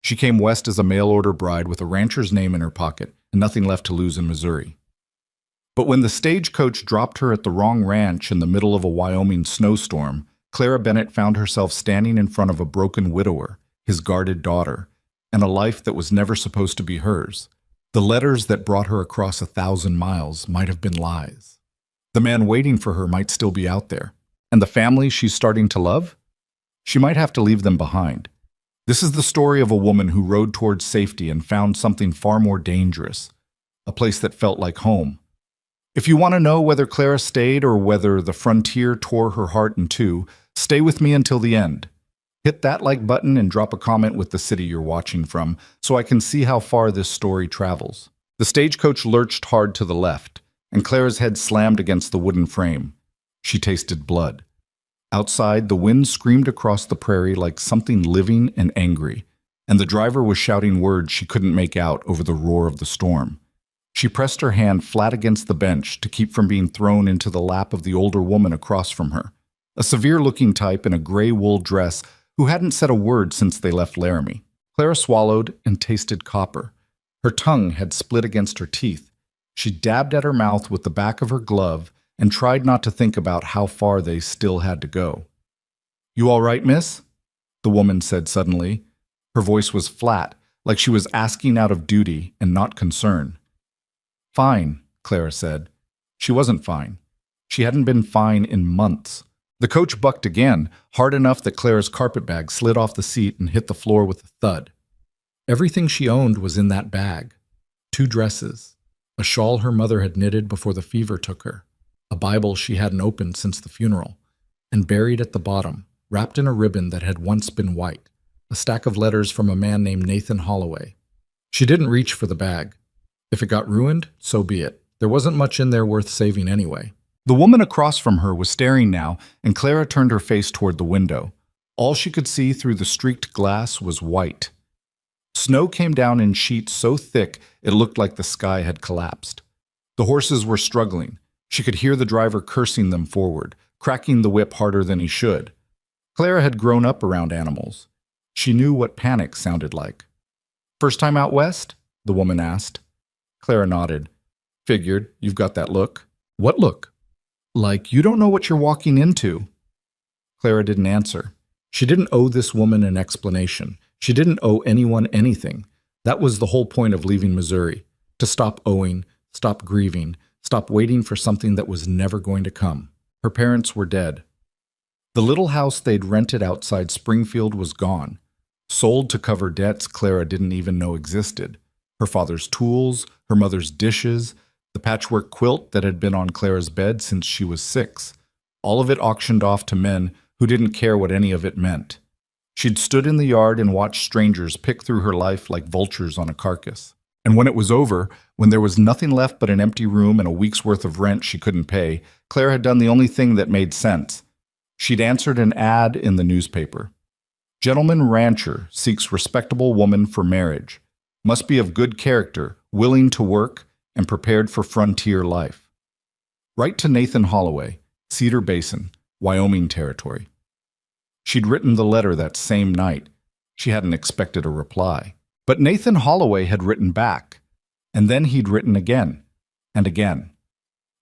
She came west as a mail-order bride with a rancher's name in her pocket and nothing left to lose in Missouri. But when the stagecoach dropped her at the wrong ranch in the middle of a Wyoming snowstorm, Clara Bennett found herself standing in front of a broken widower, his guarded daughter, and a life that was never supposed to be hers. The letters that brought her across 1,000 miles might have been lies. The man waiting for her might still be out there. And the family she's starting to love? She might have to leave them behind. This is the story of a woman who rode towards safety and found something far more dangerous, a place that felt like home. If you want to know whether Clara stayed or whether the frontier tore her heart in two, stay with me until the end. Hit that like button and drop a comment with the city you're watching from so I can see how far this story travels. The stagecoach lurched hard to the left, and Clara's head slammed against the wooden frame. She tasted blood. Outside, the wind screamed across the prairie like something living and angry, and the driver was shouting words she couldn't make out over the roar of the storm. She pressed her hand flat against the bench to keep from being thrown into the lap of the older woman across from her, a severe-looking type in a gray wool dress who hadn't said a word since they left Laramie. Clara swallowed and tasted copper. Her tongue had split against her teeth. She dabbed at her mouth with the back of her glove and tried not to think about how far they still had to go. "You all right, miss?" the woman said suddenly. Her voice was flat, like she was asking out of duty and not concern. "Fine," Clara said. She wasn't fine. She hadn't been fine in months. The coach bucked again, hard enough that Clara's carpetbag slid off the seat and hit the floor with a thud. Everything she owned was in that bag. 2 dresses, a shawl her mother had knitted before the fever took her, a Bible she hadn't opened since the funeral, and buried at the bottom, wrapped in a ribbon that had once been white, a stack of letters from a man named Nathan Holloway. She didn't reach for the bag. If it got ruined, so be it. There wasn't much in there worth saving anyway. The woman across from her was staring now, and Clara turned her face toward the window. All she could see through the streaked glass was white. Snow came down in sheets so thick it looked like the sky had collapsed. The horses were struggling. She could hear the driver cursing them forward, cracking the whip harder than he should. Clara had grown up around animals. She knew what panic sounded like. "First time out west?" the woman asked. Clara nodded. "Figured, you've got that look." "What look?" "Like you don't know what you're walking into." Clara didn't answer. She didn't owe this woman an explanation. She didn't owe anyone anything. That was the whole point of leaving Missouri, to stop owing, stop grieving, stop waiting for something that was never going to come. Her parents were dead. The little house they'd rented outside Springfield was gone, sold to cover debts Clara didn't even know existed. Her father's tools, her mother's dishes, the patchwork quilt that had been on Clara's bed since she was 6, all of it auctioned off to men who didn't care what any of it meant. She'd stood in the yard and watched strangers pick through her life like vultures on a carcass. And when it was over, when there was nothing left but an empty room and a week's worth of rent she couldn't pay, Clara had done the only thing that made sense. She'd answered an ad in the newspaper. "Gentleman rancher seeks respectable woman for marriage. Must be of good character, willing to work, and prepared for frontier life. Write to Nathan Holloway, Cedar Basin, Wyoming Territory." She'd written the letter that same night. She hadn't expected a reply. But Nathan Holloway had written back, and then he'd written again, and again.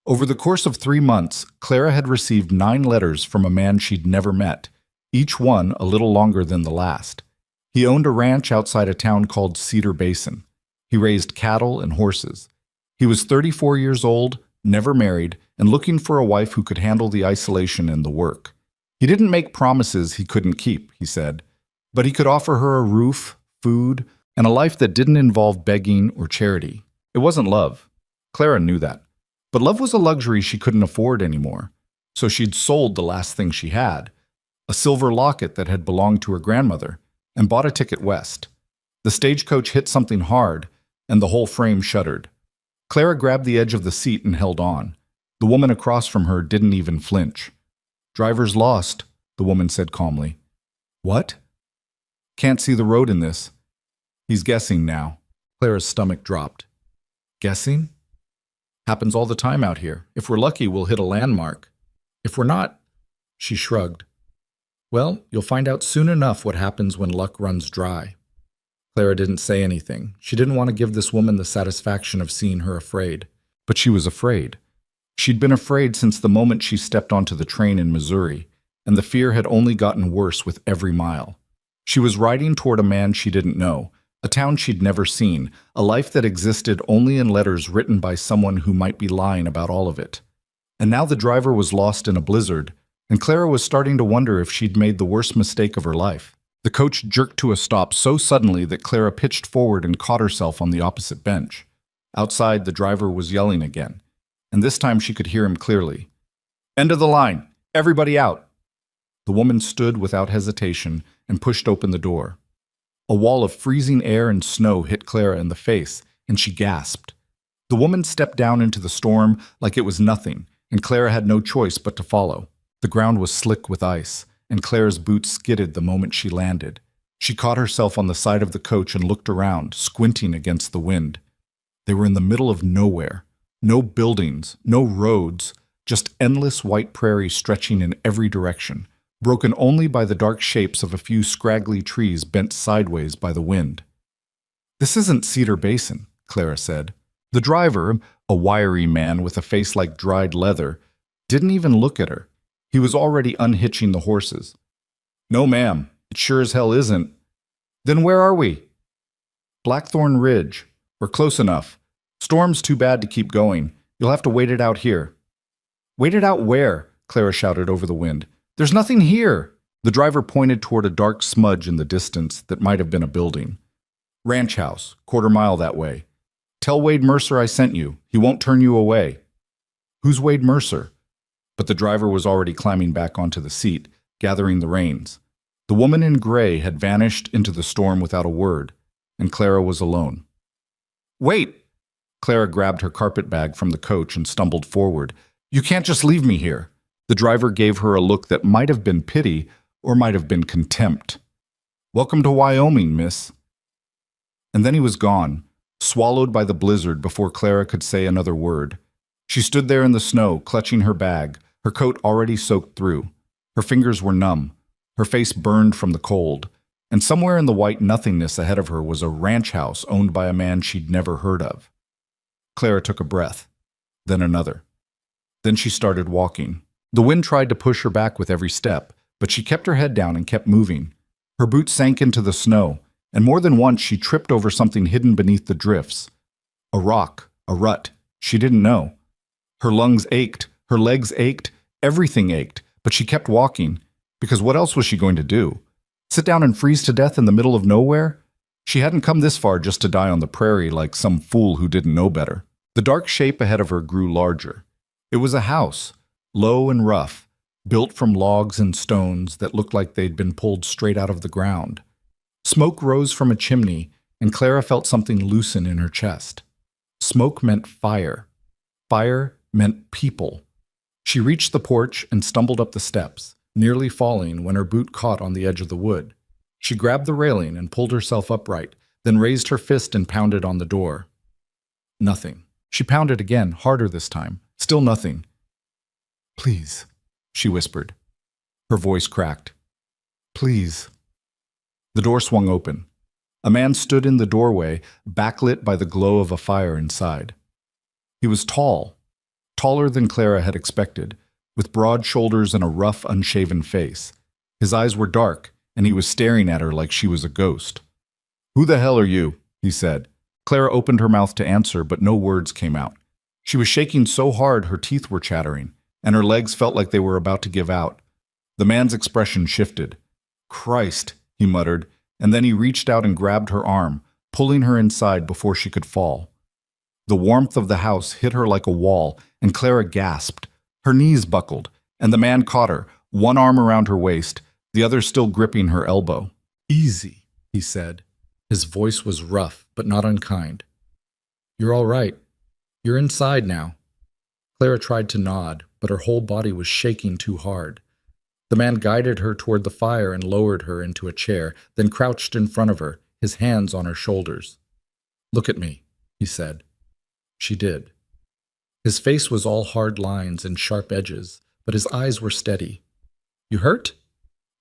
Over the course of 3 months, Clara had received 9 letters from a man she'd never met, each one a little longer than the last. He owned a ranch outside a town called Cedar Basin. He raised cattle and horses. He was 34 years old, never married, and looking for a wife who could handle the isolation and the work. He didn't make promises he couldn't keep, he said, but he could offer her a roof, food, and a life that didn't involve begging or charity. It wasn't love. Clara knew that. But love was a luxury she couldn't afford anymore. So she'd sold the last thing she had, a silver locket that had belonged to her grandmother, and bought a ticket west. The stagecoach hit something hard, and the whole frame shuddered. Clara grabbed the edge of the seat and held on. The woman across from her didn't even flinch. "Driver's lost," the woman said calmly. "What?" "Can't see the road in this. He's guessing now." Clara's stomach dropped. "Guessing? Happens all the time out here. If we're lucky, we'll hit a landmark. If we're not," she shrugged. "Well, you'll find out soon enough what happens when luck runs dry." Clara didn't say anything. She didn't want to give this woman the satisfaction of seeing her afraid. But she was afraid. She'd been afraid since the moment she stepped onto the train in Missouri, and the fear had only gotten worse with every mile. She was riding toward a man she didn't know, a town she'd never seen, a life that existed only in letters written by someone who might be lying about all of it. And now the driver was lost in a blizzard, and Clara was starting to wonder if she'd made the worst mistake of her life. The coach jerked to a stop so suddenly that Clara pitched forward and caught herself on the opposite bench. Outside, the driver was yelling again, and this time she could hear him clearly. "End of the line! Everybody out!" The woman stood without hesitation and pushed open the door. A wall of freezing air and snow hit Clara in the face, and she gasped. The woman stepped down into the storm like it was nothing, and Clara had no choice but to follow. The ground was slick with ice, and Clara's boots skidded the moment she landed. She caught herself on the side of the coach and looked around, squinting against the wind. They were in the middle of nowhere. No buildings, no roads, just endless white prairie stretching in every direction, broken only by the dark shapes of a few scraggly trees bent sideways by the wind. "This isn't Cedar Basin," Clara said. The driver, a wiry man with a face like dried leather, didn't even look at her. He was already unhitching the horses. "No, ma'am, it sure as hell isn't." "Then where are we?" "Blackthorn Ridge. We're close enough. Storm's too bad to keep going. You'll have to wait it out here." "Wait it out where?" Clara shouted over the wind. "There's nothing here." The driver pointed toward a dark smudge in the distance that might have been a building. "Ranch house, quarter-mile that way. Tell Wade Mercer I sent you. He won't turn you away." "Who's Wade Mercer?" But the driver was already climbing back onto the seat, gathering the reins. The woman in gray had vanished into the storm without a word, and Clara was alone. "Wait!" Clara grabbed her carpet bag from the coach and stumbled forward. "You can't just leave me here." The driver gave her a look that might have been pity or might have been contempt. "Welcome to Wyoming, miss." And then he was gone, swallowed by the blizzard before Clara could say another word. She stood there in the snow, clutching her bag, her coat already soaked through. Her fingers were numb, her face burned from the cold, and somewhere in the white nothingness ahead of her was a ranch house owned by a man she'd never heard of. Clara took a breath, then another. Then she started walking. The wind tried to push her back with every step, but she kept her head down and kept moving. Her boots sank into the snow, and more than once she tripped over something hidden beneath the drifts. A rock, a rut, she didn't know. Her lungs ached, her legs ached, everything ached, but she kept walking, because what else was she going to do? Sit down and freeze to death in the middle of nowhere? She hadn't come this far just to die on the prairie like some fool who didn't know better. The dark shape ahead of her grew larger. It was a house, low and rough, built from logs and stones that looked like they'd been pulled straight out of the ground. Smoke rose from a chimney, and Clara felt something loosen in her chest. Smoke meant fire. Fire meant people. She reached the porch and stumbled up the steps, nearly falling when her boot caught on the edge of the wood. She grabbed the railing and pulled herself upright, then raised her fist and pounded on the door. Nothing. She pounded again, harder this time. Still nothing. "Please," she whispered. Her voice cracked. "Please." The door swung open. A man stood in the doorway, backlit by the glow of a fire inside. He was tall, taller than Clara had expected, with broad shoulders and a rough, unshaven face. His eyes were dark, and he was staring at her like she was a ghost. "Who the hell are you?" he said. Clara opened her mouth to answer, but no words came out. She was shaking so hard her teeth were chattering, and her legs felt like they were about to give out. The man's expression shifted. "Christ," he muttered, and then he reached out and grabbed her arm, pulling her inside before she could fall. The warmth of the house hit her like a wall, and Clara gasped. Her knees buckled, and the man caught her, one arm around her waist, the other still gripping her elbow. "Easy," he said. His voice was rough, but not unkind. "You're all right. You're inside now." Clara tried to nod, but her whole body was shaking too hard. The man guided her toward the fire and lowered her into a chair, then crouched in front of her, his hands on her shoulders. "Look at me," he said. She did. His face was all hard lines and sharp edges, but his eyes were steady. "You hurt?"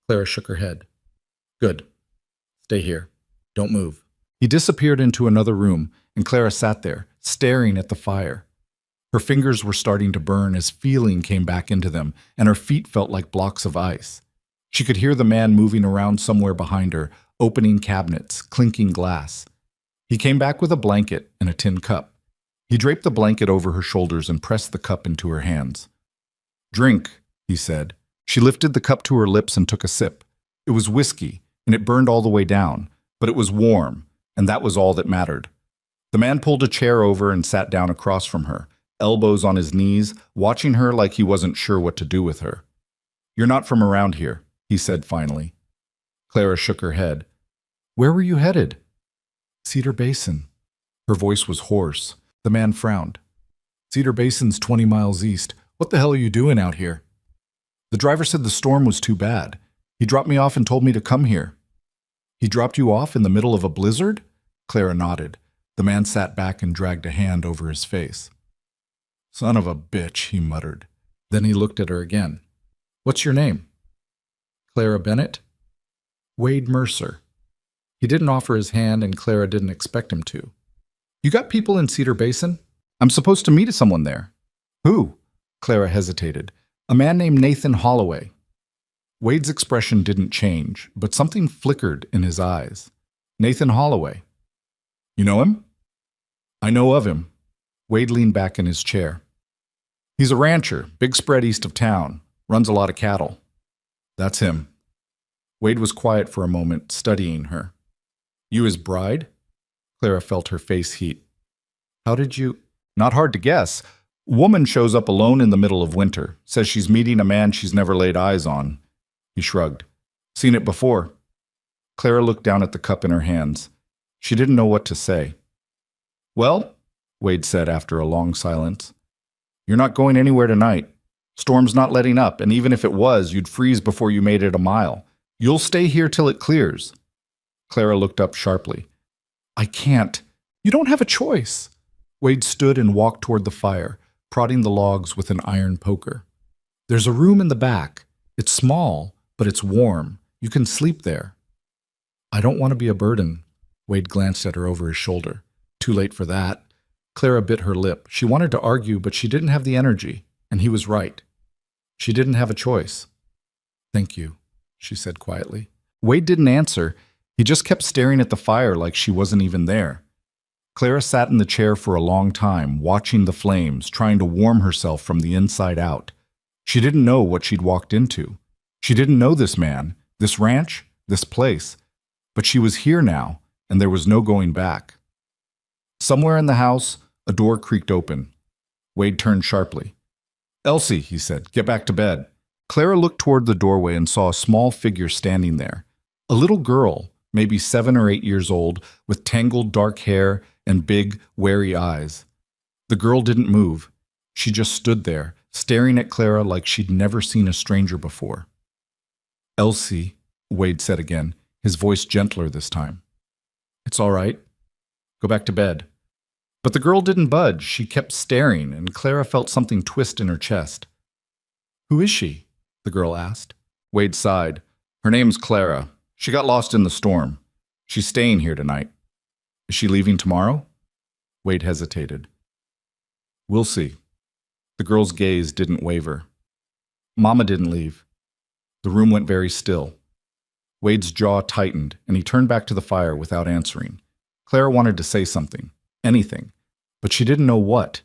Clara shook her head. "Good. Stay here. Don't move." He disappeared into another room, and Clara sat there, staring at the fire. Her fingers were starting to burn as feeling came back into them, and her feet felt like blocks of ice. She could hear the man moving around somewhere behind her, opening cabinets, clinking glass. He came back with a blanket and a tin cup. He draped the blanket over her shoulders and pressed the cup into her hands. "Drink," he said. She lifted the cup to her lips and took a sip. It was whiskey, and it burned all the way down, but it was warm, and that was all that mattered. The man pulled a chair over and sat down across from her, elbows on his knees, watching her like he wasn't sure what to do with her. "You're not from around here," he said finally. Clara shook her head. "Where were you headed?" "Cedar Basin." Her voice was hoarse. The man frowned. "Cedar Basin's 20 miles east. What the hell are you doing out here?" "The driver said the storm was too bad. He dropped me off and told me to come here." "He dropped you off in the middle of a blizzard?" Clara nodded. The man sat back and dragged a hand over his face. "Son of a bitch," he muttered. Then he looked at her again. "What's your name?" "Clara Bennett." "Wade Mercer." He didn't offer his hand, and Clara didn't expect him to. "You got people in Cedar Basin? I'm supposed to meet someone there." "Who?" Clara hesitated. "A man named Nathan Holloway." Wade's expression didn't change, but something flickered in his eyes. "Nathan Holloway. You know him?" "I know of him." Wade leaned back in his chair. "He's a rancher, big spread east of town, runs a lot of cattle." "That's him." Wade was quiet for a moment, studying her. "You his bride?" Clara felt her face heat. "How did you—" "Not hard to guess. Woman shows up alone in the middle of winter, says she's meeting a man she's never laid eyes on." He shrugged. "Seen it before." Clara looked down at the cup in her hands. She didn't know what to say. "Well," Wade said after a long silence, "you're not going anywhere tonight. Storm's not letting up, and even if it was, you'd freeze before you made it a mile. You'll stay here till it clears." Clara looked up sharply. "I can't. You don't have a choice." Wade stood and walked toward the fire, prodding the logs with an iron poker. "There's a room in the back. It's small, but it's warm. You can sleep there." "I don't want to be a burden." Wade glanced at her over his shoulder. Too late for that. Clara bit her lip. She wanted to argue, but she didn't have the energy, and he was right. She didn't have a choice. "Thank you," she said quietly. Wade didn't answer. He just kept staring at the fire like she wasn't even there. Clara sat in the chair for a long time, watching the flames, trying to warm herself from the inside out. She didn't know what she'd walked into. She didn't know this man, this ranch, this place. But she was here now, and there was no going back. Somewhere in the house, a door creaked open. Wade turned sharply. "Elsie," he said, "get back to bed." Clara looked toward the doorway and saw a small figure standing there. A little girl, maybe 7 or 8 years old, with tangled dark hair and big, wary eyes. The girl didn't move. She just stood there, staring at Clara like she'd never seen a stranger before. "Elsie," Wade said again, his voice gentler this time. "It's all right. Go back to bed." But the girl didn't budge. She kept staring, and Clara felt something twist in her chest. "Who is she?" the girl asked. Wade sighed. "Her name's Clara. She got lost in the storm. She's staying here tonight." "Is she leaving tomorrow?" Wade hesitated. "We'll see." The girl's gaze didn't waver. "Mama didn't leave." The room went very still. Wade's jaw tightened, and he turned back to the fire without answering. Clara wanted to say something, anything, but she didn't know what.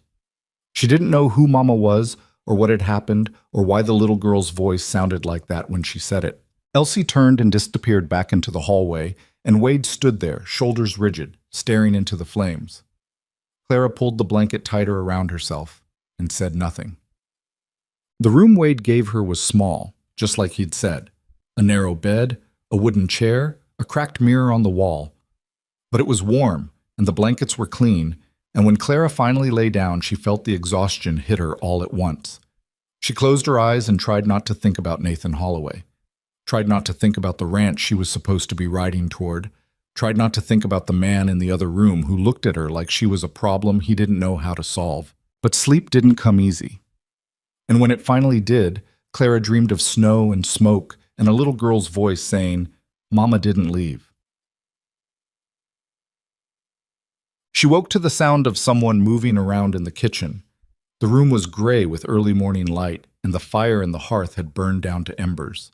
She didn't know who Mama was, or what had happened, or why the little girl's voice sounded like that when she said it. Elsie turned and disappeared back into the hallway, and Wade stood there, shoulders rigid, staring into the flames. Clara pulled the blanket tighter around herself and said nothing. The room Wade gave her was small, just like he'd said. A narrow bed, a wooden chair, a cracked mirror on the wall. But it was warm, and the blankets were clean, and when Clara finally lay down, she felt the exhaustion hit her all at once. She closed her eyes and tried not to think about Nathan Holloway. Tried not to think about the ranch she was supposed to be riding toward. Tried not to think about the man in the other room who looked at her like she was a problem he didn't know how to solve. But sleep didn't come easy. And when it finally did, Clara dreamed of snow and smoke and a little girl's voice saying, "Mama didn't leave." She woke to the sound of someone moving around in the kitchen. The room was gray with early morning light, and the fire in the hearth had burned down to embers.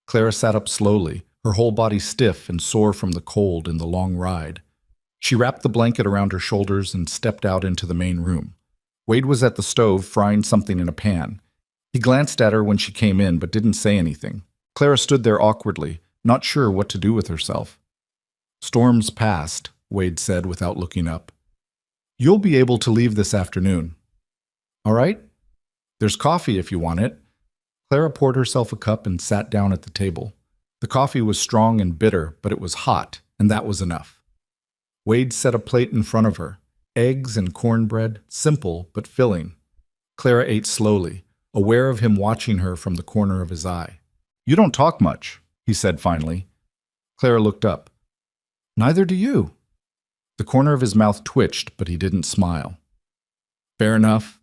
Clara sat up slowly, her whole body stiff and sore from the cold and the long ride. She wrapped the blanket around her shoulders and stepped out into the main room. Wade was at the stove frying something in a pan. He glanced at her when she came in but didn't say anything. Clara stood there awkwardly, not sure what to do with herself. "Storm's past," Wade said without looking up. "You'll be able to leave this afternoon. All right? There's coffee if you want it." Clara poured herself a cup and sat down at the table. The coffee was strong and bitter, but it was hot, and that was enough. Wade set a plate in front of her. Eggs and cornbread, simple but filling. Clara ate slowly, aware of him watching her from the corner of his eye. "You don't talk much," he said finally. Clara looked up. "Neither do you." The corner of his mouth twitched, but he didn't smile. "Fair enough."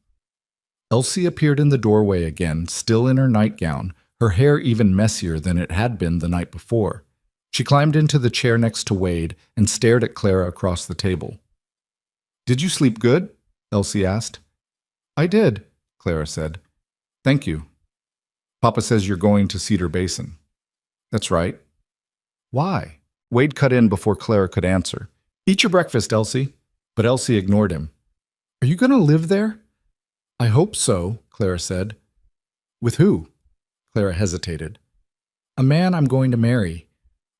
Elsie appeared in the doorway again, still in her nightgown, her hair even messier than it had been the night before. She climbed into the chair next to Wade and stared at Clara across the table. "Did you sleep good?" Elsie asked. "I did," Clara said. "Thank you. Papa says you're going to Cedar Basin." "That's right." "Why?" Wade cut in before Clara could answer. "Eat your breakfast, Elsie." But Elsie ignored him. "Are you going to live there?" "I hope so," Clara said. "With who?" Clara hesitated. "A man I'm going to marry."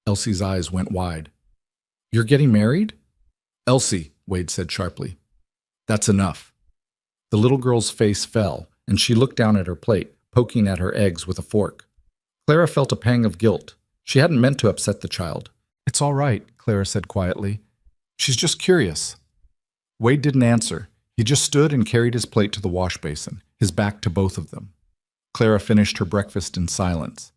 Elsie's eyes went wide. "You're getting married?" "Elsie," Wade said sharply. "That's enough." The little girl's face fell, and she looked down at her plate, poking at her eggs with a fork. Clara felt a pang of guilt. She hadn't meant to upset the child. "It's all right," Clara said quietly. "She's just curious." Wade didn't answer. He just stood and carried his plate to the wash basin, his back to both of them. Clara finished her breakfast in silence.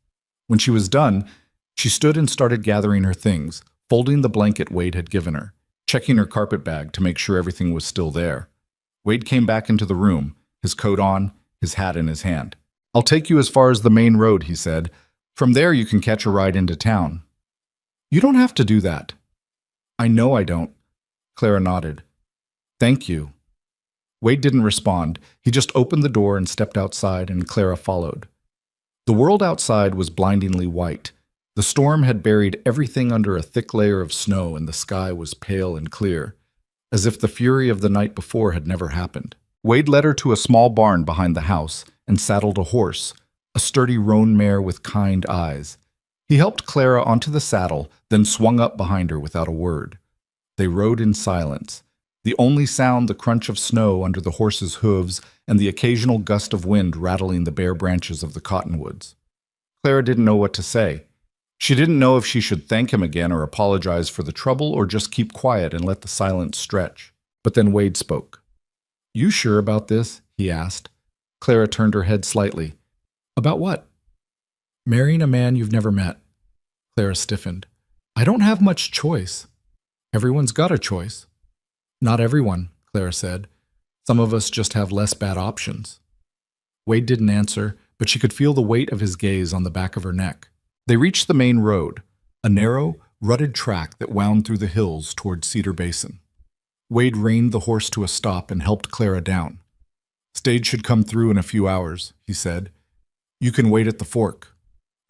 When she was done, she stood and started gathering her things, folding the blanket Wade had given her, checking her carpet bag to make sure everything was still there. Wade came back into the room, his coat on, his hat in his hand. "I'll take you as far as the main road," he said. "From there you can catch a ride into town." "You don't have to do that." "I know I don't." Clara nodded. "Thank you." Wade didn't respond. He just opened the door and stepped outside, and Clara followed. The world outside was blindingly white. The storm had buried everything under a thick layer of snow, and the sky was pale and clear, as if the fury of the night before had never happened. Wade led her to a small barn behind the house and saddled a horse, a sturdy roan mare with kind eyes. He helped Clara onto the saddle, then swung up behind her without a word. They rode in silence, the only sound the crunch of snow under the horse's hooves and the occasional gust of wind rattling the bare branches of the cottonwoods. Clara didn't know what to say. She didn't know if she should thank him again or apologize for the trouble or just keep quiet and let the silence stretch. But then Wade spoke. "You sure about this?" he asked. Clara turned her head slightly. "About what?" "Marrying a man you've never met." Clara stiffened. "I don't have much choice." "Everyone's got a choice." "Not everyone," Clara said. "Some of us just have less bad options." Wade didn't answer, but she could feel the weight of his gaze on the back of her neck. They reached the main road, a narrow, rutted track that wound through the hills toward Cedar Basin. Wade reined the horse to a stop and helped Clara down. "Stage should come through in a few hours," he said. "You can wait at the fork."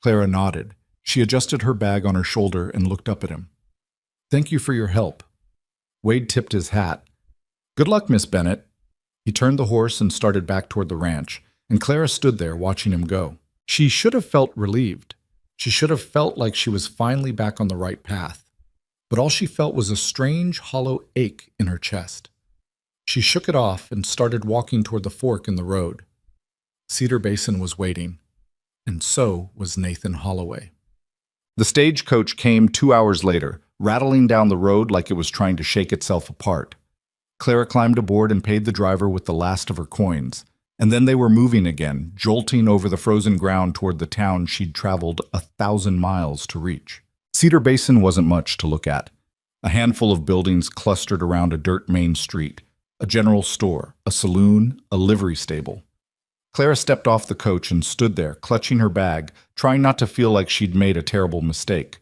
Clara nodded. She adjusted her bag on her shoulder and looked up at him. "Thank you for your help." Wade tipped his hat. "Good luck, Miss Bennett." He turned the horse and started back toward the ranch, and Clara stood there watching him go. She should have felt relieved. She should have felt like she was finally back on the right path. But all she felt was a strange, hollow ache in her chest. She shook it off and started walking toward the fork in the road. Cedar Basin was waiting, and so was Nathan Holloway. The stagecoach came 2 hours later, rattling down the road like it was trying to shake itself apart. Clara climbed aboard and paid the driver with the last of her coins, and then they were moving again, jolting over the frozen ground toward the town she'd traveled 1,000 miles to reach. Cedar Basin wasn't much to look at. A handful of buildings clustered around a dirt main street, a general store, a saloon, a livery stable. Clara stepped off the coach and stood there, clutching her bag, trying not to feel like she'd made a terrible mistake.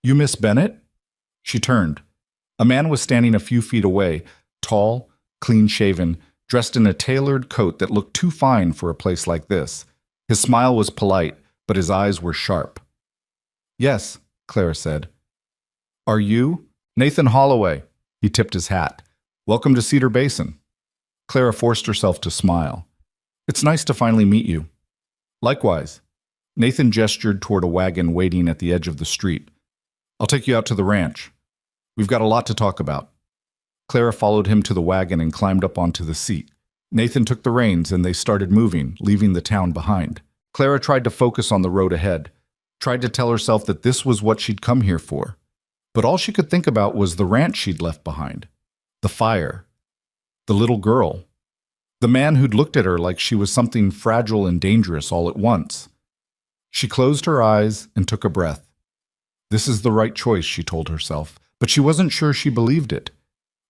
"You Miss Bennett?" She turned. A man was standing a few feet away, tall, clean-shaven, dressed in a tailored coat that looked too fine for a place like this. His smile was polite, but his eyes were sharp. "Yes," Clara said. "Are you?" "Nathan Holloway." He tipped his hat. "Welcome to Cedar Basin." Clara forced herself to smile. "It's nice to finally meet you." "Likewise." Nathan gestured toward a wagon waiting at the edge of the street. "I'll take you out to the ranch. We've got a lot to talk about." Clara followed him to the wagon and climbed up onto the seat. Nathan took the reins and they started moving, leaving the town behind. Clara tried to focus on the road ahead, tried to tell herself that this was what she'd come here for. But all she could think about was the ranch she'd left behind, the fire, the little girl, the man who'd looked at her like she was something fragile and dangerous all at once. She closed her eyes and took a breath. This is the right choice, she told herself, but she wasn't sure she believed it.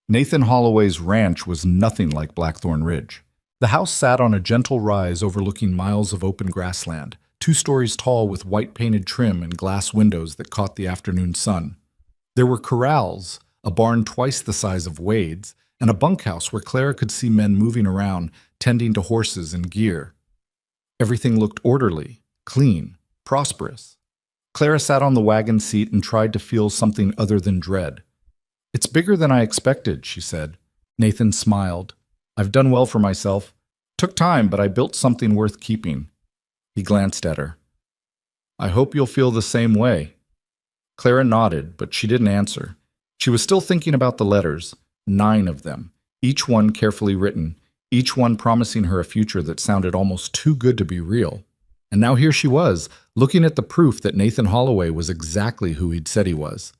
Nathan Holloway's ranch was nothing like Blackthorn Ridge. The house sat on a gentle rise overlooking miles of open grassland, 2 stories tall with white-painted trim and glass windows that caught the afternoon sun. There were corrals, a barn twice the size of Wade's, and a bunkhouse where Clara could see men moving around, tending to horses and gear. Everything looked orderly, clean, prosperous. Clara sat on the wagon seat and tried to feel something other than dread. "It's bigger than I expected," she said. Nathan smiled. "I've done well for myself. Took time, but I built something worth keeping." He glanced at her. "I hope you'll feel the same way." Clara nodded, but she didn't answer. She was still thinking about the letters, 9 of them, each one carefully written, each one promising her a future that sounded almost too good to be real. And now here she was, looking at the proof that Nathan Holloway was exactly who he'd said he was.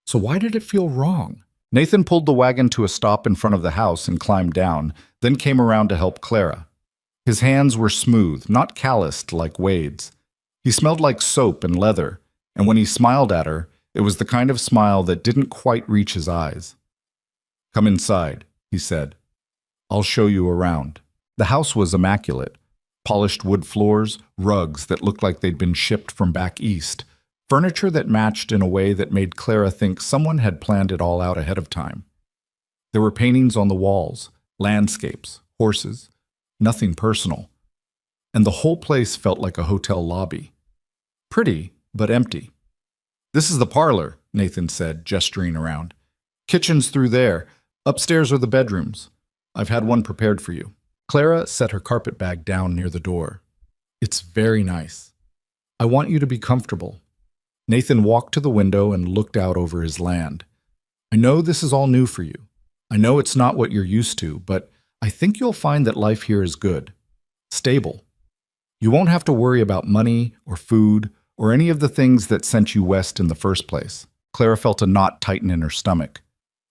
So why did it feel wrong? Nathan pulled the wagon to a stop in front of the house and climbed down, then came around to help Clara. His hands were smooth, not calloused like Wade's. He smelled like soap and leather, and when he smiled at her, it was the kind of smile that didn't quite reach his eyes. "Come inside," he said. "I'll show you around." The house was immaculate. Polished wood floors, rugs that looked like they'd been shipped from back east, furniture that matched in a way that made Clara think someone had planned it all out ahead of time. There were paintings on the walls, landscapes, horses, nothing personal. And the whole place felt like a hotel lobby. Pretty, but empty. "This is the parlor," Nathan said, gesturing around. "Kitchen's through there. Upstairs are the bedrooms. I've had one prepared for you." Clara set her carpet bag down near the door. "It's very nice. I want you to be comfortable." Nathan walked to the window and looked out over his land. "I know this is all new for you. I know it's not what you're used to, but I think you'll find that life here is good, stable. You won't have to worry about money or food or any of the things that sent you west in the first place." Clara felt a knot tighten in her stomach.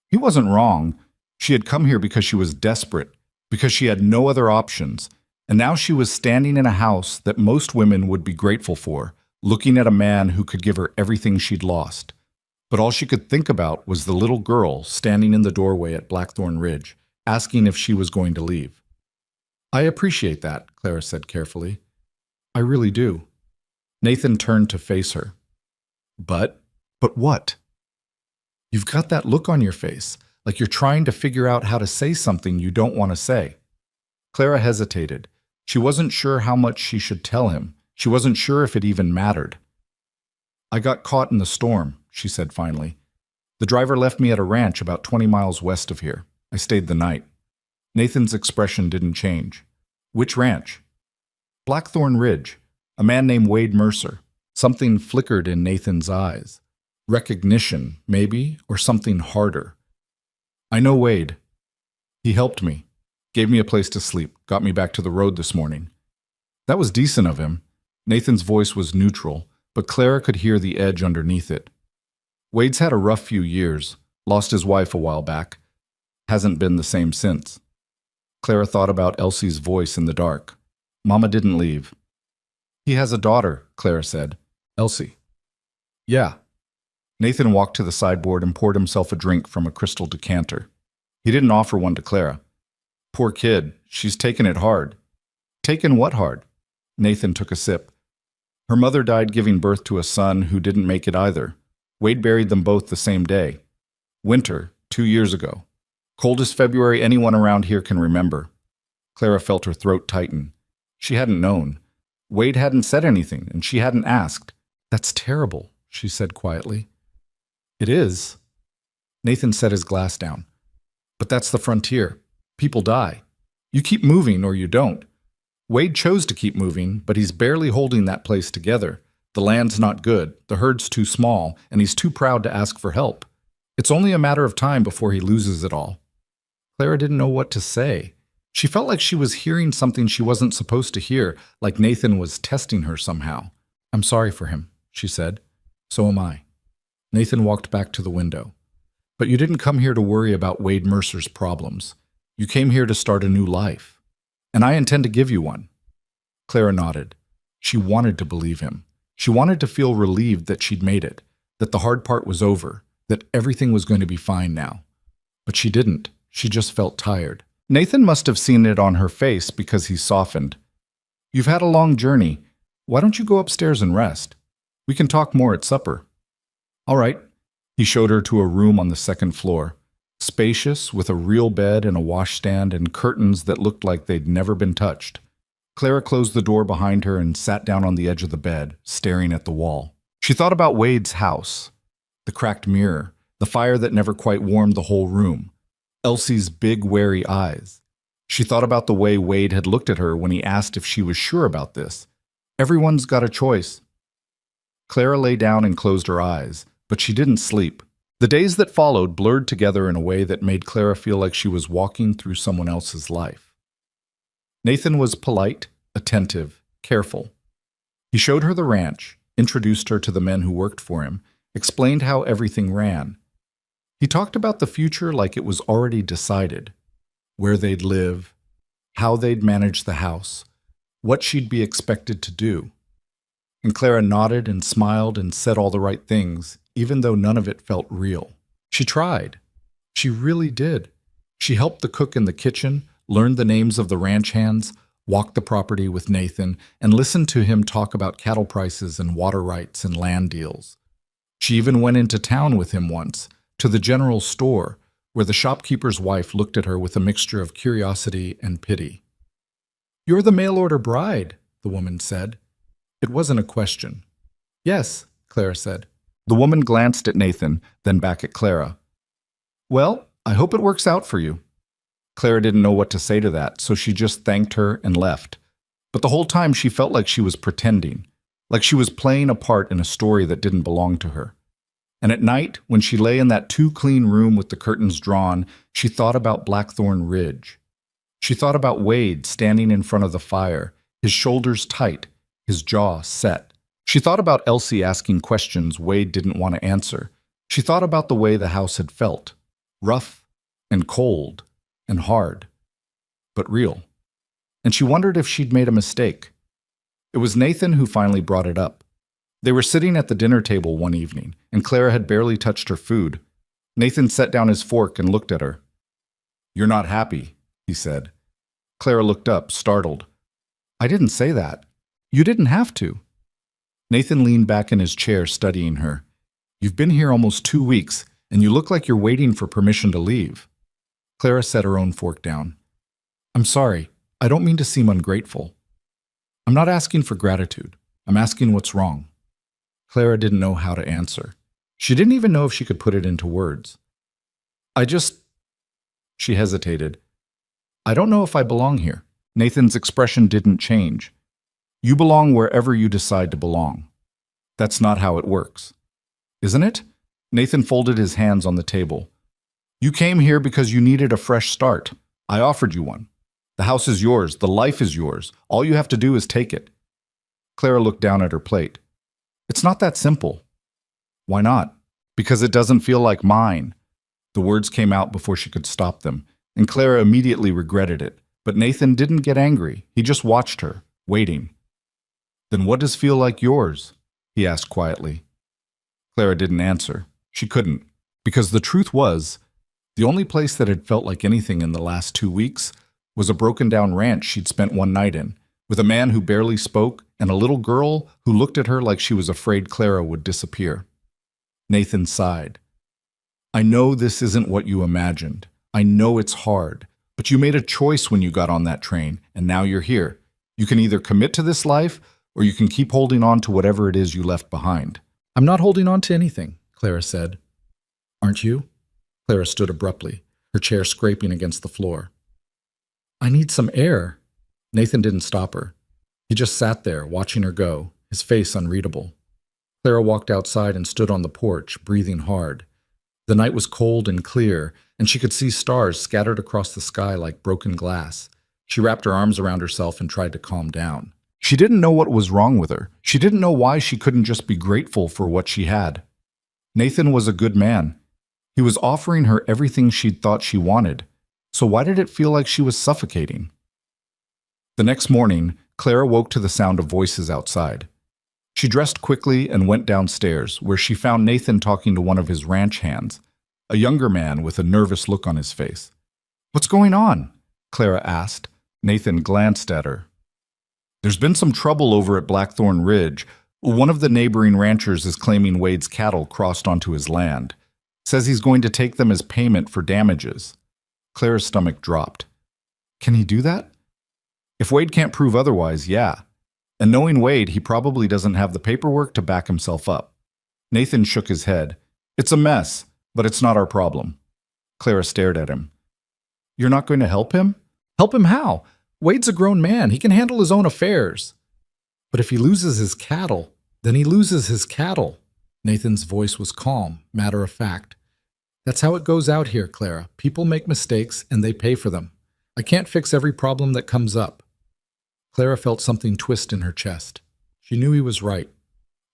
He wasn't wrong. She had come here because she was desperate, because she had no other options, and now she was standing in a house that most women would be grateful for, looking at a man who could give her everything she'd lost. But all she could think about was the little girl standing in the doorway at Blackthorn Ridge, asking if she was going to leave. "I appreciate that," Clara said carefully. "I really do." Nathan turned to face her. But what?" "You've got that look on your face, like you're trying to figure out how to say something you don't want to say." Clara hesitated. She wasn't sure how much she should tell him. She wasn't sure if it even mattered. "I got caught in the storm," she said finally. "The driver left me at a ranch about 20 miles west of here. I stayed the night." Nathan's expression didn't change. "Which ranch?" "Blackthorn Ridge. A man named Wade Mercer." Something flickered in Nathan's eyes. Recognition, maybe, or something harder. "I know Wade. He helped me, gave me a place to sleep, got me back to the road this morning." That was decent of him. Nathan's voice was neutral, but Clara could hear the edge underneath it. "Wade's had a rough few years, lost his wife a while back. Hasn't been the same since." Clara thought about Elsie's voice in the dark. Mama didn't leave. "He has a daughter," Clara said. "Elsie." "Yeah." Nathan walked to the sideboard and poured himself a drink from a crystal decanter. He didn't offer one to Clara. "Poor kid, she's taken it hard." "Taken what hard?" Nathan took a sip. "Her mother died giving birth to a son who didn't make it either. Wade buried them both the same day. Winter, 2 years ago. Coldest February anyone around here can remember. Clara felt her throat tighten. She hadn't known. Wade hadn't said anything, and she hadn't asked. "That's terrible," she said quietly. "It is." Nathan set his glass down. "But that's the frontier. People die. You keep moving or you don't. Wade chose to keep moving, but he's barely holding that place together. The land's not good, the herd's too small, and he's too proud to ask for help. It's only a matter of time before he loses it all." Clara didn't know what to say. She felt like she was hearing something she wasn't supposed to hear, like Nathan was testing her somehow. "I'm sorry for him," she said. "So am I." Nathan walked back to the window. "But you didn't come here to worry about Wade Mercer's problems. You came here to start a new life. And I intend to give you one." Clara nodded. She wanted to believe him. She wanted to feel relieved that she'd made it, that the hard part was over, that everything was going to be fine now. But she didn't. She just felt tired. Nathan must have seen it on her face because he softened. "You've had a long journey. Why don't you go upstairs and rest? We can talk more at supper." "All right." He showed her to a room on the second floor, spacious with a real bed and a washstand and curtains that looked like they'd never been touched. Clara closed the door behind her and sat down on the edge of the bed, staring at the wall. She thought about Wade's house, the cracked mirror, the fire that never quite warmed the whole room, Elsie's big, wary eyes. She thought about the way Wade had looked at her when he asked if she was sure about this. Everyone's got a choice. Clara lay down and closed her eyes, but she didn't sleep. The days that followed blurred together in a way that made Clara feel like she was walking through someone else's life. Nathan was polite, attentive, careful. He showed her the ranch, introduced her to the men who worked for him, explained how everything ran. He talked about the future like it was already decided, where they'd live, how they'd manage the house, what she'd be expected to do. And Clara nodded and smiled and said all the right things, even though none of it felt real. She tried. She really did. She helped the cook in the kitchen, learned the names of the ranch hands, walked the property with Nathan, and listened to him talk about cattle prices and water rights and land deals. She even went into town with him once, to the general store, where the shopkeeper's wife looked at her with a mixture of curiosity and pity. "You're the mail-order bride," the woman said. It wasn't a question. "Yes," Clara said. The woman glanced at Nathan, then back at Clara. "Well, I hope it works out for you." Clara didn't know what to say to that, so she just thanked her and left. But the whole time she felt like she was pretending, like she was playing a part in a story that didn't belong to her. And at night, when she lay in that too-clean room with the curtains drawn, she thought about Blackthorn Ridge. She thought about Wade standing in front of the fire, his shoulders tight, his jaw set. She thought about Elsie asking questions Wade didn't want to answer. She thought about the way the house had felt, rough and cold and hard, but real. And she wondered if she'd made a mistake. It was Nathan who finally brought it up. They were sitting at the dinner table one evening, and Clara had barely touched her food. Nathan set down his fork and looked at her. "You're not happy," he said. Clara looked up, startled. "I didn't say that. You didn't have to." Nathan leaned back in his chair, studying her. "You've been here almost 2 weeks, and you look like you're waiting for permission to leave." Clara set her own fork down. "I'm sorry. I don't mean to seem ungrateful. I'm not asking for gratitude. I'm asking what's wrong." Clara didn't know how to answer. She didn't even know if she could put it into words. She hesitated. "I don't know if I belong here." Nathan's expression didn't change. "You belong wherever you decide to belong. That's not how it works." "Isn't it?" Nathan folded his hands on the table. "You came here because you needed a fresh start. I offered you one. The house is yours. The life is yours. All you have to do is take it." Clara looked down at her plate. "It's not that simple." "Why not?" "Because it doesn't feel like mine." The words came out before she could stop them, and Clara immediately regretted it. But Nathan didn't get angry. He just watched her, waiting. "Then what does feel like yours?" he asked quietly. Clara didn't answer. She couldn't, because the truth was, the only place that had felt like anything in the last 2 weeks was a broken-down ranch she'd spent one night in, with a man who barely spoke and a little girl who looked at her like she was afraid Clara would disappear. Nathan sighed. I know this isn't what you imagined. I know it's hard, but you made a choice when you got on that train, and now you're here. You can either commit to this life, or you can keep holding on to whatever it is you left behind. I'm not holding on to anything, Clara said. Aren't you? Clara stood abruptly, her chair scraping against the floor. I need some air. Nathan didn't stop her. He just sat there, watching her go, his face unreadable. Clara walked outside and stood on the porch, breathing hard. The night was cold and clear, and she could see stars scattered across the sky like broken glass. She wrapped her arms around herself and tried to calm down. She didn't know what was wrong with her. She didn't know why she couldn't just be grateful for what she had. Nathan was a good man. He was offering her everything she'd thought she wanted. So why did it feel like she was suffocating? The next morning, Clara woke to the sound of voices outside. She dressed quickly and went downstairs, where she found Nathan talking to one of his ranch hands, a younger man with a nervous look on his face. What's going on? Clara asked. Nathan glanced at her. There's been some trouble over at Blackthorn Ridge. One of the neighboring ranchers is claiming Wade's cattle crossed onto his land. Says he's going to take them as payment for damages. Clara's stomach dropped. Can he do that? If Wade can't prove otherwise, yeah. And knowing Wade, he probably doesn't have the paperwork to back himself up. Nathan shook his head. It's a mess, but it's not our problem. Clara stared at him. You're not going to help him? Help him how? Wade's a grown man. He can handle his own affairs. But if he loses his cattle, then he loses his cattle. Nathan's voice was calm, matter of fact. That's how it goes out here, Clara. People make mistakes and they pay for them. I can't fix every problem that comes up. Clara felt something twist in her chest. She knew he was right.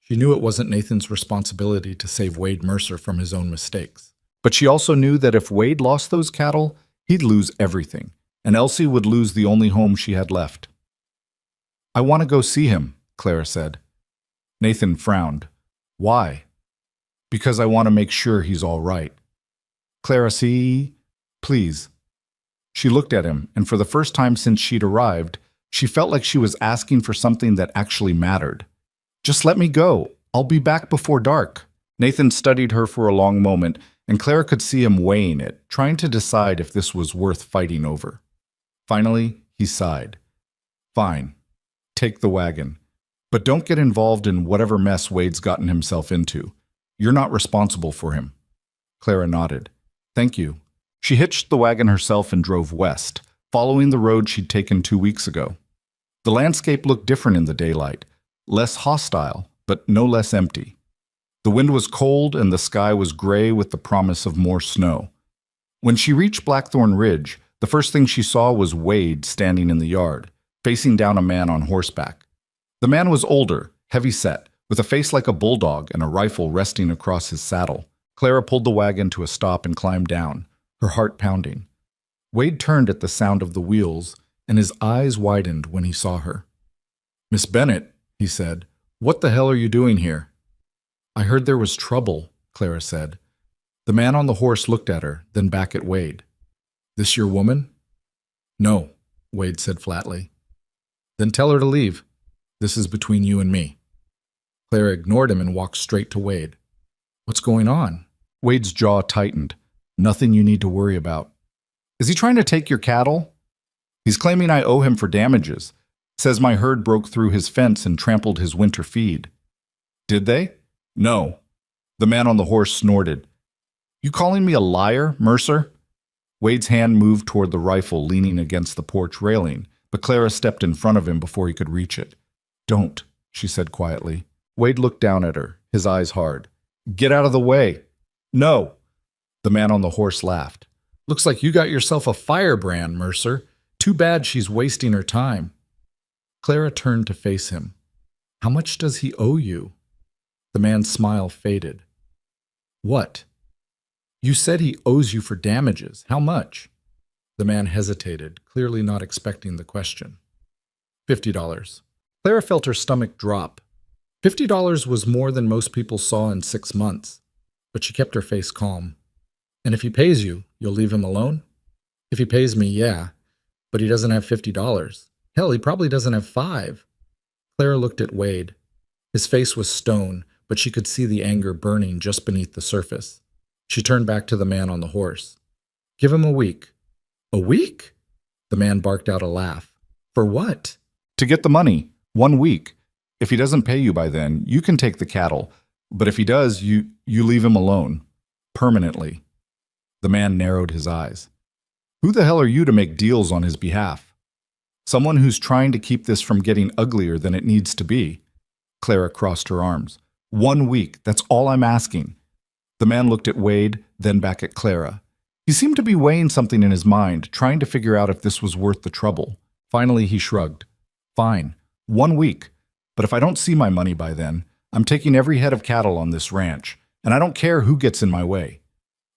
She knew it wasn't Nathan's responsibility to save Wade Mercer from his own mistakes. But she also knew that if Wade lost those cattle, he'd lose everything, and Elsie would lose the only home she had left. I want to go see him, Clara said. Nathan frowned. Why? Because I want to make sure he's all right. Clara, see? Please. She looked at him, and for the first time since she'd arrived, she felt like she was asking for something that actually mattered. Just let me go. I'll be back before dark. Nathan studied her for a long moment, and Clara could see him weighing it, trying to decide if this was worth fighting over. Finally, he sighed. Fine. Take the wagon. But don't get involved in whatever mess Wade's gotten himself into. You're not responsible for him. Clara nodded. Thank you. She hitched the wagon herself and drove west, following the road she'd taken 2 weeks ago. The landscape looked different in the daylight, less hostile, but no less empty. The wind was cold and the sky was gray with the promise of more snow. When she reached Blackthorn Ridge, the first thing she saw was Wade standing in the yard, facing down a man on horseback. The man was older, heavy-set, with a face like a bulldog and a rifle resting across his saddle. Clara pulled the wagon to a stop and climbed down, her heart pounding. Wade turned at the sound of the wheels, and his eyes widened when he saw her. Miss Bennett, he said, what the hell are you doing here? I heard there was trouble, Clara said. The man on the horse looked at her, then back at Wade. This your woman? No, Wade said flatly. Then tell her to leave. This is between you and me. Clara ignored him and walked straight to Wade. What's going on? Wade's jaw tightened. Nothing you need to worry about. Is he trying to take your cattle? He's claiming I owe him for damages. Says my herd broke through his fence and trampled his winter feed. Did they? No. The man on the horse snorted. You calling me a liar, Mercer? Wade's hand moved toward the rifle leaning against the porch railing, but Clara stepped in front of him before he could reach it. Don't, she said quietly. Wade looked down at her, his eyes hard. Get out of the way. No. The man on the horse laughed. Looks like you got yourself a firebrand, Mercer. Too bad she's wasting her time. Clara turned to face him. How much does he owe you? The man's smile faded. What? You said he owes you for damages. How much? The man hesitated, clearly not expecting the question. $50. Clara felt her stomach drop. $50 was more than most people saw in 6 months, but she kept her face calm. And if he pays you, you'll leave him alone? If he pays me, yeah, but he doesn't have $50. Hell, he probably doesn't have $5. Clara looked at Wade. His face was stone, but she could see the anger burning just beneath the surface. She turned back to the man on the horse. Give him a week. A week? The man barked out a laugh. For what? To get the money. 1 week. If he doesn't pay you by then, you can take the cattle. But if he does, you leave him alone. Permanently. The man narrowed his eyes. Who the hell are you to make deals on his behalf? Someone who's trying to keep this from getting uglier than it needs to be. Clara crossed her arms. 1 week, that's all I'm asking. The man looked at Wade, then back at Clara. He seemed to be weighing something in his mind, trying to figure out if this was worth the trouble. Finally, he shrugged. Fine, 1 week. But if I don't see my money by then, I'm taking every head of cattle on this ranch, and I don't care who gets in my way.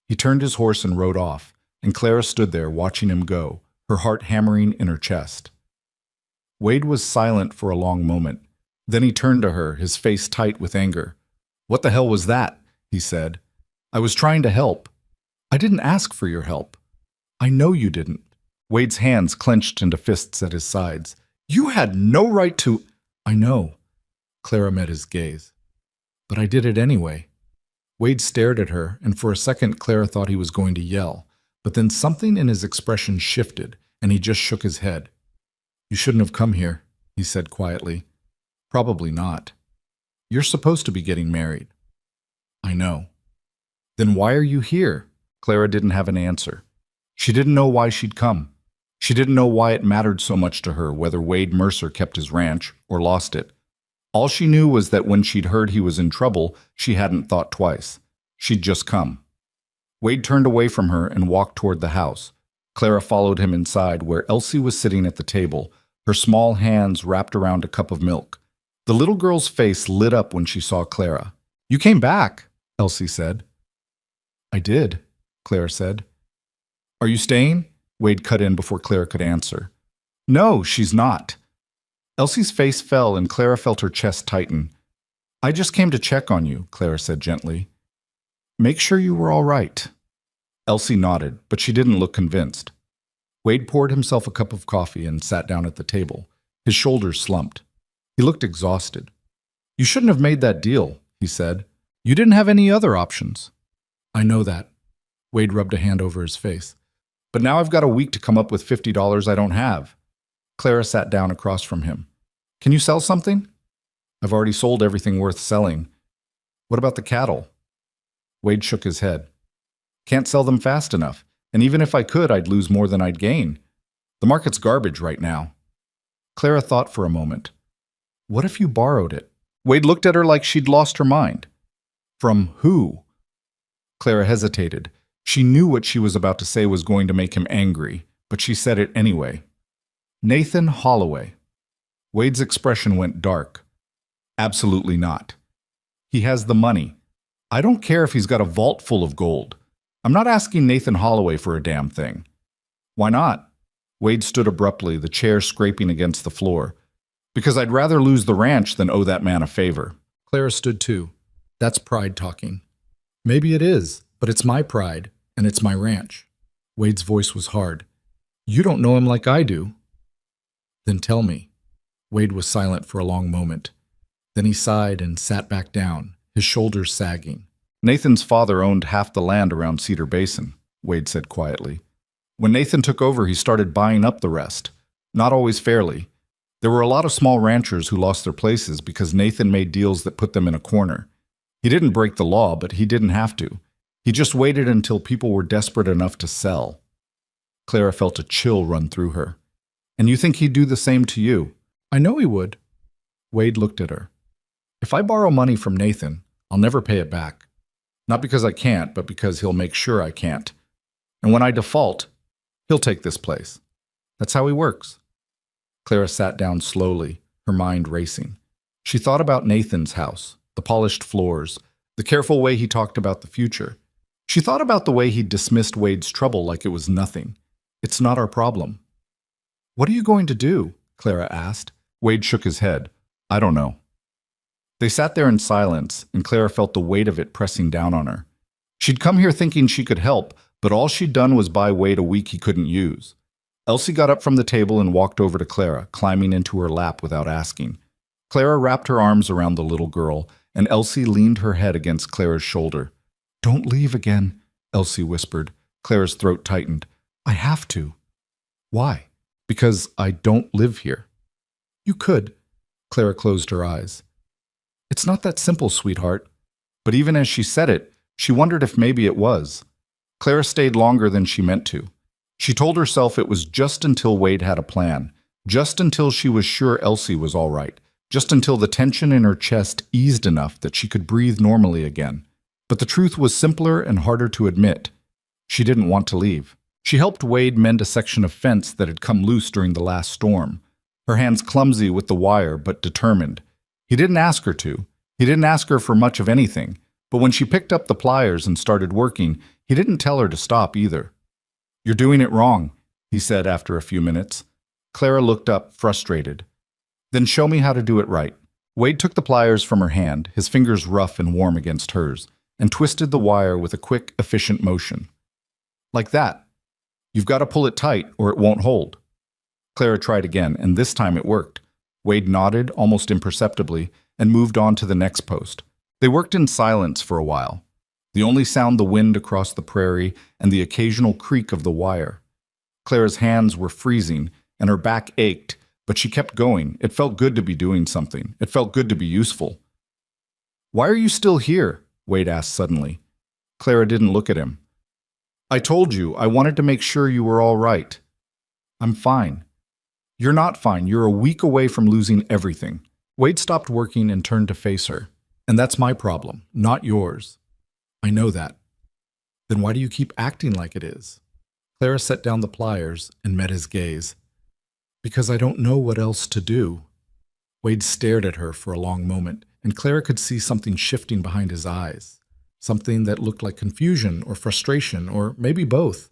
He turned his horse and rode off, and Clara stood there watching him go, her heart hammering in her chest. Wade was silent for a long moment. Then he turned to her, his face tight with anger. What the hell was that? He said. I was trying to help. I didn't ask for your help. I know you didn't. Wade's hands clenched into fists at his sides. You had no right to... I know. Clara met his gaze. But I did it anyway. Wade stared at her, and for a second Clara thought he was going to yell. But then something in his expression shifted, and he just shook his head. You shouldn't have come here, he said quietly. Probably not. You're supposed to be getting married. I know. Then why are you here? Clara didn't have an answer. She didn't know why she'd come. She didn't know why it mattered so much to her whether Wade Mercer kept his ranch or lost it. All she knew was that when she'd heard he was in trouble, she hadn't thought twice. She'd just come. Wade turned away from her and walked toward the house. Clara followed him inside where Elsie was sitting at the table, her small hands wrapped around a cup of milk. The little girl's face lit up when she saw Clara. You came back, Elsie said. I did, Clara said. Are you staying? Wade cut in before Clara could answer. No, she's not. Elsie's face fell and Clara felt her chest tighten. I just came to check on you, Clara said gently. Make sure you were all right. Elsie nodded, but she didn't look convinced. Wade poured himself a cup of coffee and sat down at the table. His shoulders slumped. He looked exhausted. You shouldn't have made that deal, he said. You didn't have any other options. I know that. Wade rubbed a hand over his face. But now I've got a week to come up with $50 I don't have. Clara sat down across from him. Can you sell something? I've already sold everything worth selling. What about the cattle? Wade shook his head. Can't sell them fast enough, and even if I could, I'd lose more than I'd gain. The market's garbage right now. Clara thought for a moment. What if you borrowed it? Wade looked at her like she'd lost her mind. From who? Clara hesitated. She knew what she was about to say was going to make him angry, but she said it anyway. Nathan Holloway. Wade's expression went dark. Absolutely not. He has the money. I don't care if he's got a vault full of gold. I'm not asking Nathan Holloway for a damn thing. Why not? Wade stood abruptly, the chair scraping against the floor. Because I'd rather lose the ranch than owe that man a favor. Clara stood too. That's pride talking. Maybe it is, but it's my pride, and it's my ranch. Wade's voice was hard. You don't know him like I do. Then tell me. Wade was silent for a long moment. Then he sighed and sat back down, his shoulders sagging. Nathan's father owned half the land around Cedar Basin, Wade said quietly. When Nathan took over, he started buying up the rest. Not always fairly. There were a lot of small ranchers who lost their places because Nathan made deals that put them in a corner. He didn't break the law, but he didn't have to. He just waited until people were desperate enough to sell. Clara felt a chill run through her. And you think he'd do the same to you? I know he would. Wade looked at her. If I borrow money from Nathan, I'll never pay it back. Not because I can't, but because he'll make sure I can't. And when I default, he'll take this place. That's how he works. Clara sat down slowly, her mind racing. She thought about Nathan's house, the polished floors, the careful way he talked about the future. She thought about the way he dismissed Wade's trouble like it was nothing. It's not our problem. What are you going to do? Clara asked. Wade shook his head. I don't know. They sat there in silence, and Clara felt the weight of it pressing down on her. She'd come here thinking she could help, but all she'd done was buy Wade a week he couldn't use. Elsie got up from the table and walked over to Clara, climbing into her lap without asking. Clara wrapped her arms around the little girl, and Elsie leaned her head against Clara's shoulder. Don't leave again, Elsie whispered. Clara's throat tightened. I have to. Why? Because I don't live here. You could. Clara closed her eyes. It's not that simple, sweetheart. But even as she said it, she wondered if maybe it was. Clara stayed longer than she meant to. She told herself it was just until Wade had a plan, just until she was sure Elsie was all right, just until the tension in her chest eased enough that she could breathe normally again. But the truth was simpler and harder to admit. She didn't want to leave. She helped Wade mend a section of fence that had come loose during the last storm. Her hands clumsy with the wire, but determined. He didn't ask her to. He didn't ask her for much of anything. But when she picked up the pliers and started working, he didn't tell her to stop either. You're doing it wrong, he said after a few minutes. Clara looked up, frustrated. Then show me how to do it right. Wade took the pliers from her hand, his fingers rough and warm against hers, and twisted the wire with a quick, efficient motion. Like that. You've got to pull it tight or it won't hold. Clara tried again, and this time it worked. Wade nodded, almost imperceptibly, and moved on to the next post. They worked in silence for a while. The only sound the wind across the prairie and the occasional creak of the wire. Clara's hands were freezing, and her back ached, but she kept going. It felt good to be doing something. It felt good to be useful. Why are you still here? Wade asked suddenly. Clara didn't look at him. I told you, I wanted to make sure you were all right. I'm fine. You're not fine. You're a week away from losing everything. Wade stopped working and turned to face her. And that's my problem, not yours. I know that. Then why do you keep acting like it is? Clara set down the pliers and met his gaze. Because I don't know what else to do. Wade stared at her for a long moment, and Clara could see something shifting behind his eyes. Something that looked like confusion or frustration, or maybe both.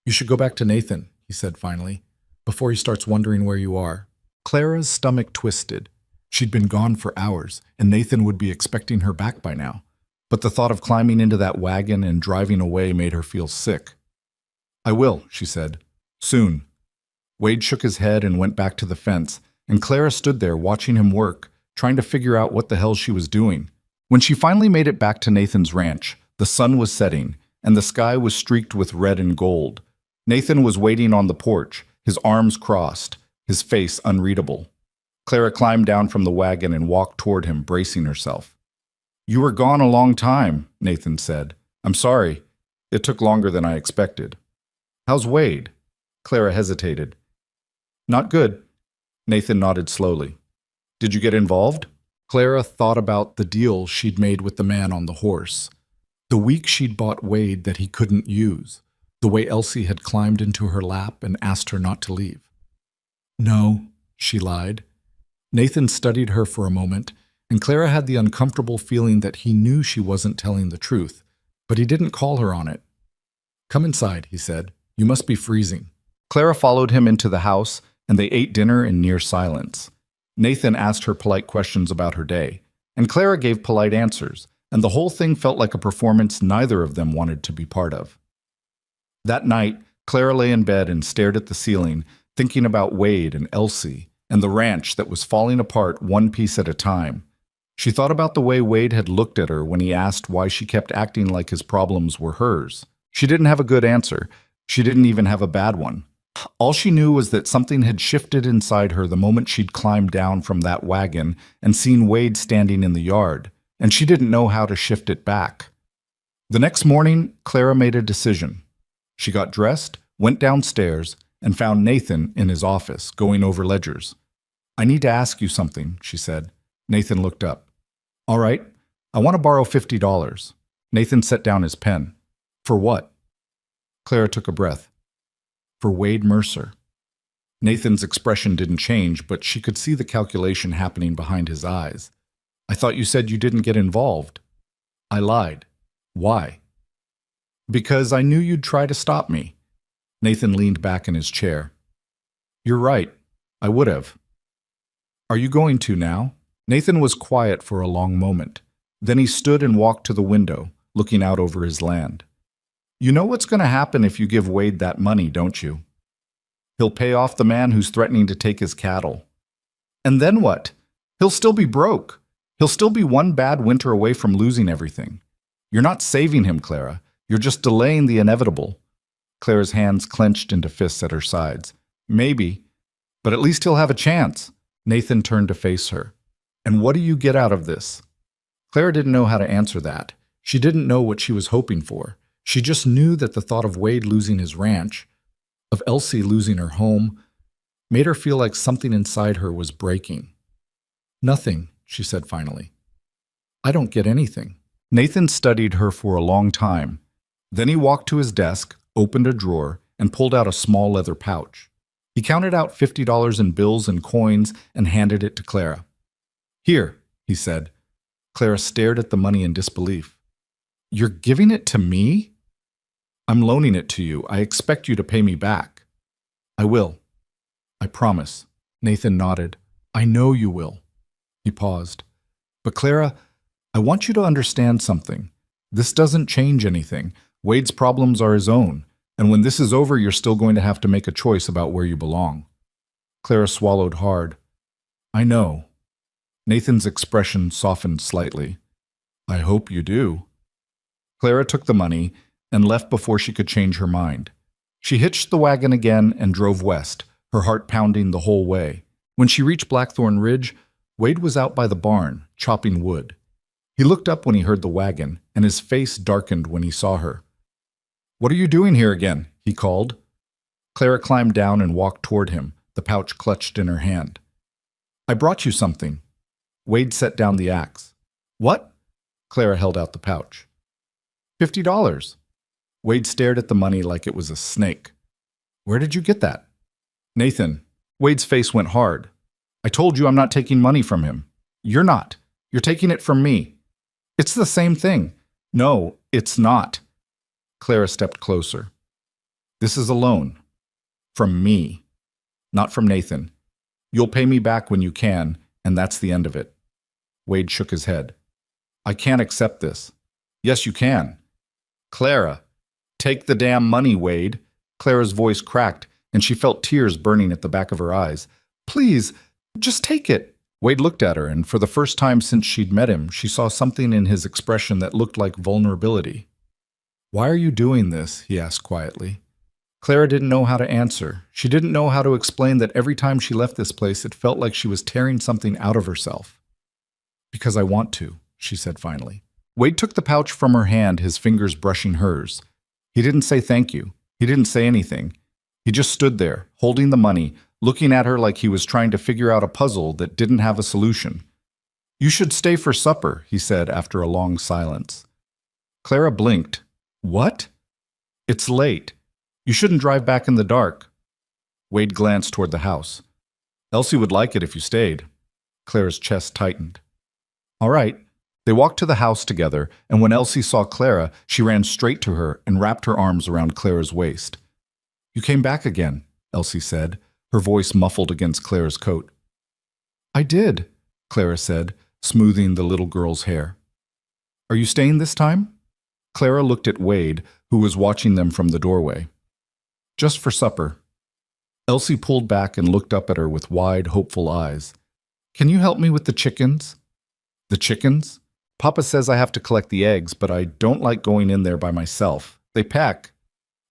You should go back to Nathan, he said finally, before he starts wondering where you are. Clara's stomach twisted. She'd been gone for hours, and Nathan would be expecting her back by now. But the thought of climbing into that wagon and driving away made her feel sick. I will, she said. Soon. Wade shook his head and went back to the fence, and Clara stood there watching him work, trying to figure out what the hell she was doing. When she finally made it back to Nathan's ranch, the sun was setting, and the sky was streaked with red and gold. Nathan was waiting on the porch, his arms crossed, his face unreadable. Clara climbed down from the wagon and walked toward him, bracing herself. You were gone a long time, Nathan said. I'm sorry. It took longer than I expected. How's Wade? Clara hesitated. Not good. Nathan nodded slowly. Did you get involved? Clara thought about the deal she'd made with the man on the horse. The week she'd bought Wade that he couldn't use. The way Elsie had climbed into her lap and asked her not to leave. No, she lied. Nathan studied her for a moment, and Clara had the uncomfortable feeling that he knew she wasn't telling the truth, but he didn't call her on it. Come inside, he said. You must be freezing. Clara followed him into the house, and they ate dinner in near silence. Nathan asked her polite questions about her day, and Clara gave polite answers, and the whole thing felt like a performance neither of them wanted to be part of. That night, Clara lay in bed and stared at the ceiling, thinking about Wade and Elsie, and the ranch that was falling apart one piece at a time. She thought about the way Wade had looked at her when he asked why she kept acting like his problems were hers. She didn't have a good answer. She didn't even have a bad one. All she knew was that something had shifted inside her the moment she'd climbed down from that wagon and seen Wade standing in the yard, and she didn't know how to shift it back. The next morning, Clara made a decision. She got dressed, went downstairs, and found Nathan in his office, going over ledgers. I need to ask you something, she said. Nathan looked up. All right, I want to borrow $50. Nathan set down his pen. For what? Clara took a breath. For Wade Mercer. Nathan's expression didn't change, but she could see the calculation happening behind his eyes. I thought you said you didn't get involved. I lied. Why? Because I knew you'd try to stop me. Nathan leaned back in his chair. You're right. I would have. Are you going to now? Nathan was quiet for a long moment. Then he stood and walked to the window, looking out over his land. You know what's going to happen if you give Wade that money, don't you? He'll pay off the man who's threatening to take his cattle. And then what? He'll still be broke. He'll still be one bad winter away from losing everything. You're not saving him, Clara. You're just delaying the inevitable. Clara's hands clenched into fists at her sides. Maybe, but at least he'll have a chance. Nathan turned to face her. And what do you get out of this? Clara didn't know how to answer that. She didn't know what she was hoping for. She just knew that the thought of Wade losing his ranch, of Elsie losing her home, made her feel like something inside her was breaking. Nothing, she said finally. I don't get anything. Nathan studied her for a long time. Then he walked to his desk, opened a drawer, and pulled out a small leather pouch. He counted out $50 in bills and coins and handed it to Clara. Here, he said. Clara stared at the money in disbelief. You're giving it to me? I'm loaning it to you. I expect you to pay me back. I will. I promise. Nathan nodded. I know you will. He paused. But Clara, I want you to understand something. This doesn't change anything. Wade's problems are his own, and when this is over, you're still going to have to make a choice about where you belong. Clara swallowed hard. I know. Nathan's expression softened slightly. I hope you do. Clara took the money and left before she could change her mind. She hitched the wagon again and drove west, her heart pounding the whole way. When she reached Blackthorn Ridge, Wade was out by the barn, chopping wood. He looked up when he heard the wagon, and his face darkened when he saw her. What are you doing here again? He called. Clara climbed down and walked toward him, the pouch clutched in her hand. I brought you something. Wade set down the axe. What? Clara held out the pouch. $50. Wade stared at the money like it was a snake. Where did you get that? Nathan. Wade's face went hard. I told you I'm not taking money from him. You're not. You're taking it from me. It's the same thing. No, it's not. Clara stepped closer. This is a loan. From me. Not from Nathan. You'll pay me back when you can, and that's the end of it. Wade shook his head. I can't accept this. Yes, you can. Clara. Take the damn money, Wade. Clara's voice cracked, and she felt tears burning at the back of her eyes. Please, just take it. Wade looked at her, and for the first time since she'd met him, she saw something in his expression that looked like vulnerability. Why are you doing this? He asked quietly. Clara didn't know how to answer. She didn't know how to explain that every time she left this place, it felt like she was tearing something out of herself. Because I want to, she said finally. Wade took the pouch from her hand, his fingers brushing hers. He didn't say thank you. He didn't say anything. He just stood there, holding the money, looking at her like he was trying to figure out a puzzle that didn't have a solution. You should stay for supper, he said after a long silence. Clara blinked. What? It's late. You shouldn't drive back in the dark. Wade glanced toward the house. Elsie would like it if you stayed. Clara's chest tightened. All right. They walked to the house together, and when Elsie saw Clara, she ran straight to her and wrapped her arms around Clara's waist. You came back again, Elsie said, her voice muffled against Clara's coat. I did, Clara said, smoothing the little girl's hair. Are you staying this time? Clara looked at Wade, who was watching them from the doorway. Just for supper. Elsie pulled back and looked up at her with wide, hopeful eyes. Can you help me with the chickens? The chickens? Papa says I have to collect the eggs, but I don't like going in there by myself. They peck.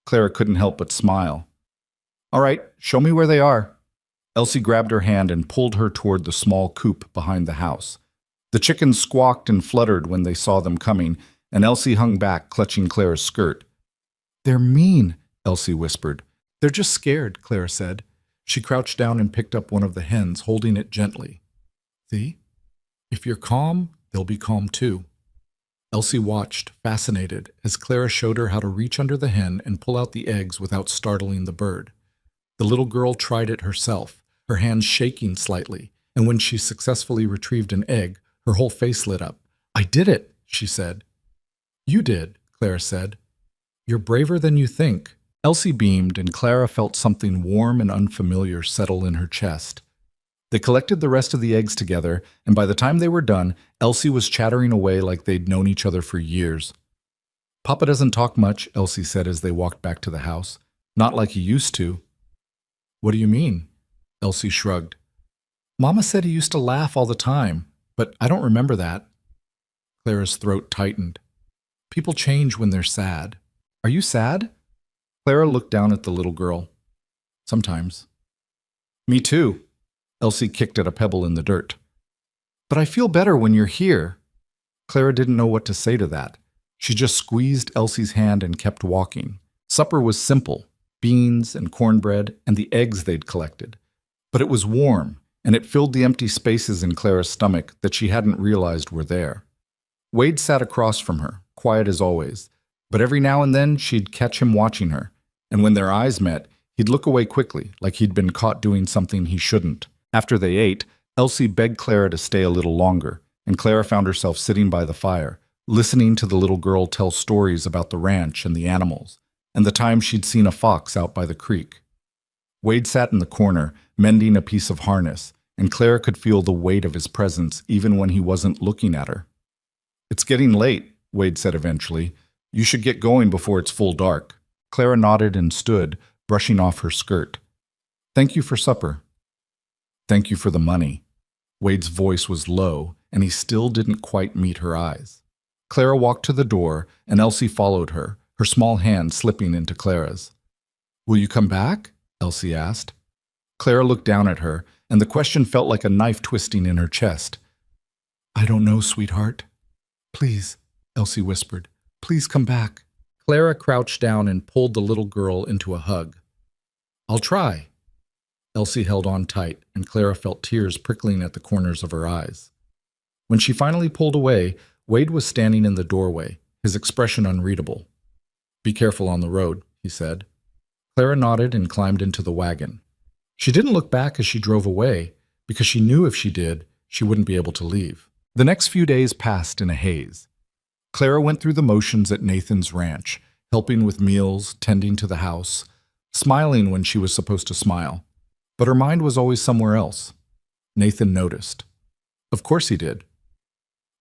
Clara couldn't help but smile. All right, show me where they are. Elsie grabbed her hand and pulled her toward the small coop behind the house. The chickens squawked and fluttered when they saw them coming, and Elsie hung back, clutching Clara's skirt. They're mean, Elsie whispered. They're just scared, Clara said. She crouched down and picked up one of the hens, holding it gently. See? If you're calm, they'll be calm too. Elsie watched, fascinated, as Clara showed her how to reach under the hen and pull out the eggs without startling the bird. The little girl tried it herself, her hands shaking slightly, and when she successfully retrieved an egg, her whole face lit up. I did it, she said. You did, Clara said. You're braver than you think. Elsie beamed, and Clara felt something warm and unfamiliar settle in her chest. They collected the rest of the eggs together, and by the time they were done, Elsie was chattering away like they'd known each other for years. Papa doesn't talk much, Elsie said as they walked back to the house. Not like he used to. What do you mean? Elsie shrugged. Mama said he used to laugh all the time, but I don't remember that. Clara's throat tightened. People change when they're sad. Are you sad? Clara looked down at the little girl. Sometimes. Me too. Elsie kicked at a pebble in the dirt. But I feel better when you're here. Clara didn't know what to say to that. She just squeezed Elsie's hand and kept walking. Supper was simple, beans and cornbread and the eggs they'd collected. But it was warm, and it filled the empty spaces in Clara's stomach that she hadn't realized were there. Wade sat across from her, quiet as always, but every now and then she'd catch him watching her, and when their eyes met, he'd look away quickly, like he'd been caught doing something he shouldn't. After they ate, Elsie begged Clara to stay a little longer, and Clara found herself sitting by the fire, listening to the little girl tell stories about the ranch and the animals, and the time she'd seen a fox out by the creek. Wade sat in the corner, mending a piece of harness, and Clara could feel the weight of his presence even when he wasn't looking at her. "It's getting late," Wade said eventually. "You should get going before it's full dark." Clara nodded and stood, brushing off her skirt. "Thank you for supper." "Thank you for the money." Wade's voice was low, and he still didn't quite meet her eyes. Clara walked to the door, and Elsie followed her, her small hand slipping into Clara's. "Will you come back?" Elsie asked. Clara looked down at her, and the question felt like a knife twisting in her chest. "I don't know, sweetheart." "Please," Elsie whispered. "Please come back." Clara crouched down and pulled the little girl into a hug. "I'll try." Elsie held on tight, and Clara felt tears prickling at the corners of her eyes. When she finally pulled away, Wade was standing in the doorway, his expression unreadable. "Be careful on the road," he said. Clara nodded and climbed into the wagon. She didn't look back as she drove away, because she knew if she did, she wouldn't be able to leave. The next few days passed in a haze. Clara went through the motions at Nathan's ranch, helping with meals, tending to the house, smiling when she was supposed to smile. But her mind was always somewhere else. Nathan noticed. Of course he did.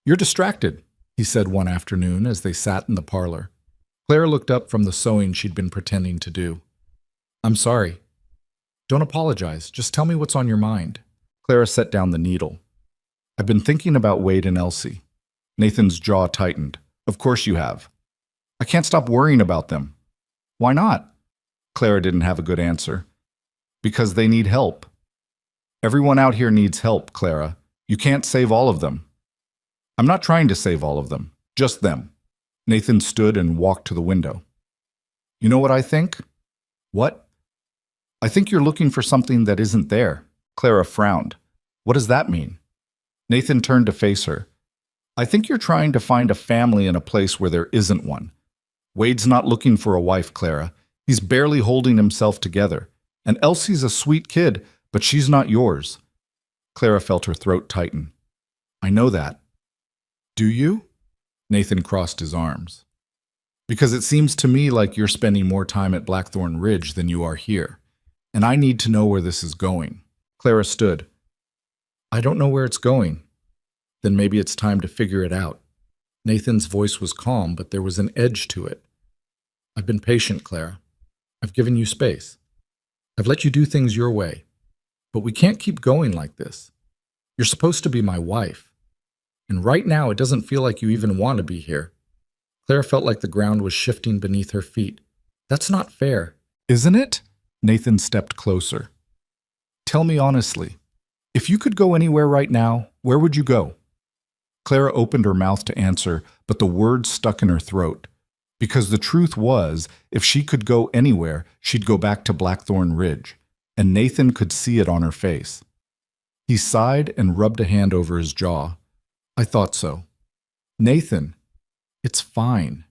"You're distracted," he said one afternoon as they sat in the parlor. Clara looked up from the sewing she'd been pretending to do. "I'm sorry." "Don't apologize. Just tell me what's on your mind." Clara set down the needle. "I've been thinking about Wade and Elsie." Nathan's jaw tightened. "Of course you have." "I can't stop worrying about them." "Why not?" Clara didn't have a good answer. "Because they need help." "Everyone out here needs help, Clara. You can't save all of them." "I'm not trying to save all of them. Just them." Nathan stood and walked to the window. "You know what I think?" "What?" "I think you're looking for something that isn't there." Clara frowned. "What does that mean?" Nathan turned to face her. "I think you're trying to find a family in a place where there isn't one. Wade's not looking for a wife, Clara. He's barely holding himself together. And Elsie's a sweet kid, but she's not yours." Clara felt her throat tighten. "I know that." "Do you?" Nathan crossed his arms. "Because it seems to me like you're spending more time at Blackthorn Ridge than you are here, and I need to know where this is going." Clara stood. "I don't know where it's going." "Then maybe it's time to figure it out." Nathan's voice was calm, but there was an edge to it. "I've been patient, Clara. I've given you space. I've let you do things your way. But we can't keep going like this. You're supposed to be my wife. And right now, it doesn't feel like you even want to be here." Clara felt like the ground was shifting beneath her feet. "That's not fair." "Isn't it?" Nathan stepped closer. "Tell me honestly, if you could go anywhere right now, where would you go?" Clara opened her mouth to answer, but the words stuck in her throat. Because the truth was, if she could go anywhere, she'd go back to Blackthorn Ridge, and Nathan could see it on her face. He sighed and rubbed a hand over his jaw. "I thought so." "Nathan, it's fine."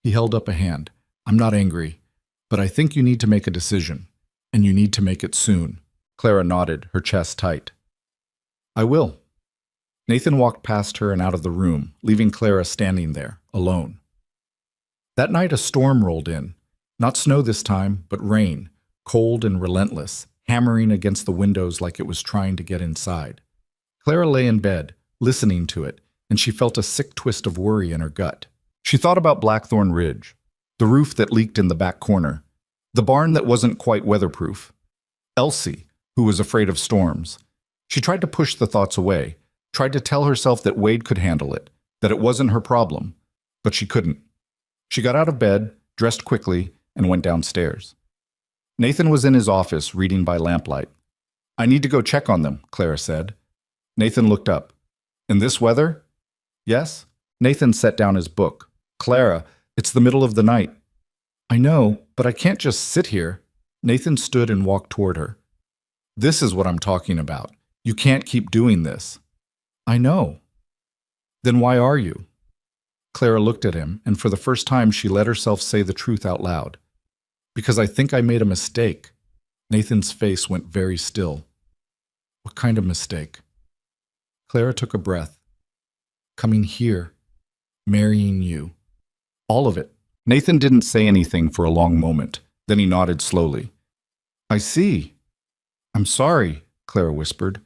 He held up a hand. "I'm not angry, but I think you need to make a decision, and you need to make it soon." Clara nodded, her chest tight. "I will." Nathan walked past her and out of the room, leaving Clara standing there, alone. That night a storm rolled in. Not snow this time, but rain, cold and relentless, hammering against the windows like it was trying to get inside. Clara lay in bed, listening to it, and she felt a sick twist of worry in her gut. She thought about Blackthorn Ridge, the roof that leaked in the back corner, the barn that wasn't quite weatherproof, Elsie, who was afraid of storms. She tried to push the thoughts away, tried to tell herself that Wade could handle it, that it wasn't her problem, but she couldn't. She got out of bed, dressed quickly, and went downstairs. Nathan was in his office reading by lamplight. "I need to go check on them," Clara said. Nathan looked up. "In this weather?" "Yes." Nathan set down his book. "Clara, it's the middle of the night." "I know, but I can't just sit here." Nathan stood and walked toward her. "This is what I'm talking about. You can't keep doing this." "I know." "Then why are you?" Clara looked at him, and for the first time she let herself say the truth out loud. "Because I think I made a mistake." Nathan's face went very still. "What kind of mistake?" Clara took a breath. "Coming here. Marrying you. All of it." Nathan didn't say anything for a long moment. Then he nodded slowly. "I see." "I'm sorry," Clara whispered.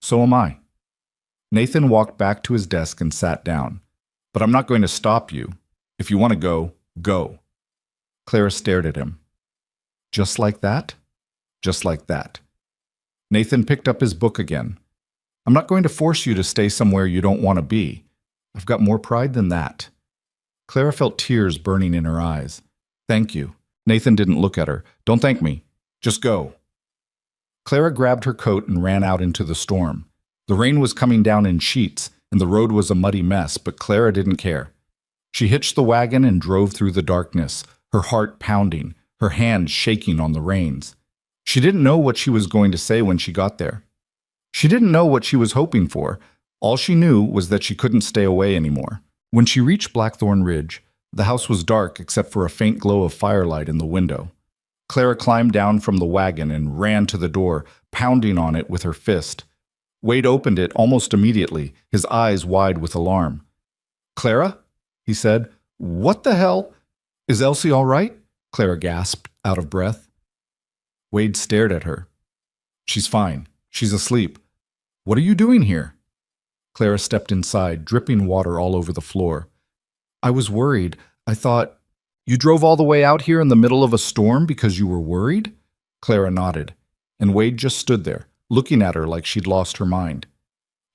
"So am I." Nathan walked back to his desk and sat down. "But I'm not going to stop you. If you want to go, go." Clara stared at him. "Just like that?" "Just like that." Nathan picked up his book again. "I'm not going to force you to stay somewhere you don't want to be. I've got more pride than that." Clara felt tears burning in her eyes. "Thank you." Nathan didn't look at her. "Don't thank me. Just go." Clara grabbed her coat and ran out into the storm. The rain was coming down in sheets, and the road was a muddy mess, but Clara didn't care. She hitched the wagon and drove through the darkness, her heart pounding, her hands shaking on the reins. She didn't know what she was going to say when she got there. She didn't know what she was hoping for. All she knew was that she couldn't stay away anymore. When she reached Blackthorn Ridge, the house was dark except for a faint glow of firelight in the window. Clara climbed down from the wagon and ran to the door, pounding on it with her fist. Wade opened it almost immediately, his eyes wide with alarm. "Clara?" he said. "What the hell? Is Elsie all right?" Clara gasped, out of breath. Wade stared at her. "She's fine. She's asleep. What are you doing here?" Clara stepped inside, dripping water all over the floor. "I was worried. I thought, you drove all the way out here in the middle of a storm because you were worried?" Clara nodded, and Wade just stood there, looking at her like she'd lost her mind.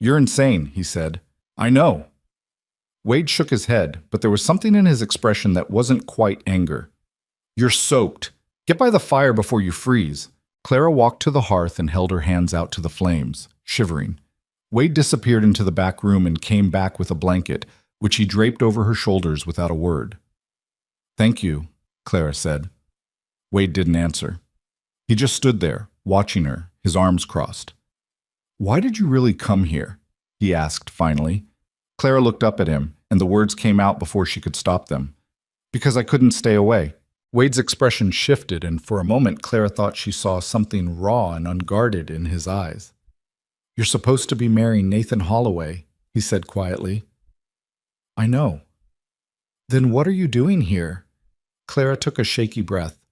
"You're insane," he said. "I know." Wade shook his head, but there was something in his expression that wasn't quite anger. "You're soaked. Get by the fire before you freeze." Clara walked to the hearth and held her hands out to the flames, shivering. Wade disappeared into the back room and came back with a blanket, which he draped over her shoulders without a word. "Thank you," Clara said. Wade didn't answer. He just stood there, watching her, his arms crossed. "Why did you really come here?" he asked finally. Clara looked up at him, and the words came out before she could stop them. "Because I couldn't stay away." Wade's expression shifted, and for a moment Clara thought she saw something raw and unguarded in his eyes. "You're supposed to be marrying Nathan Holloway," he said quietly. "I know." "Then what are you doing here?" Clara took a shaky breath.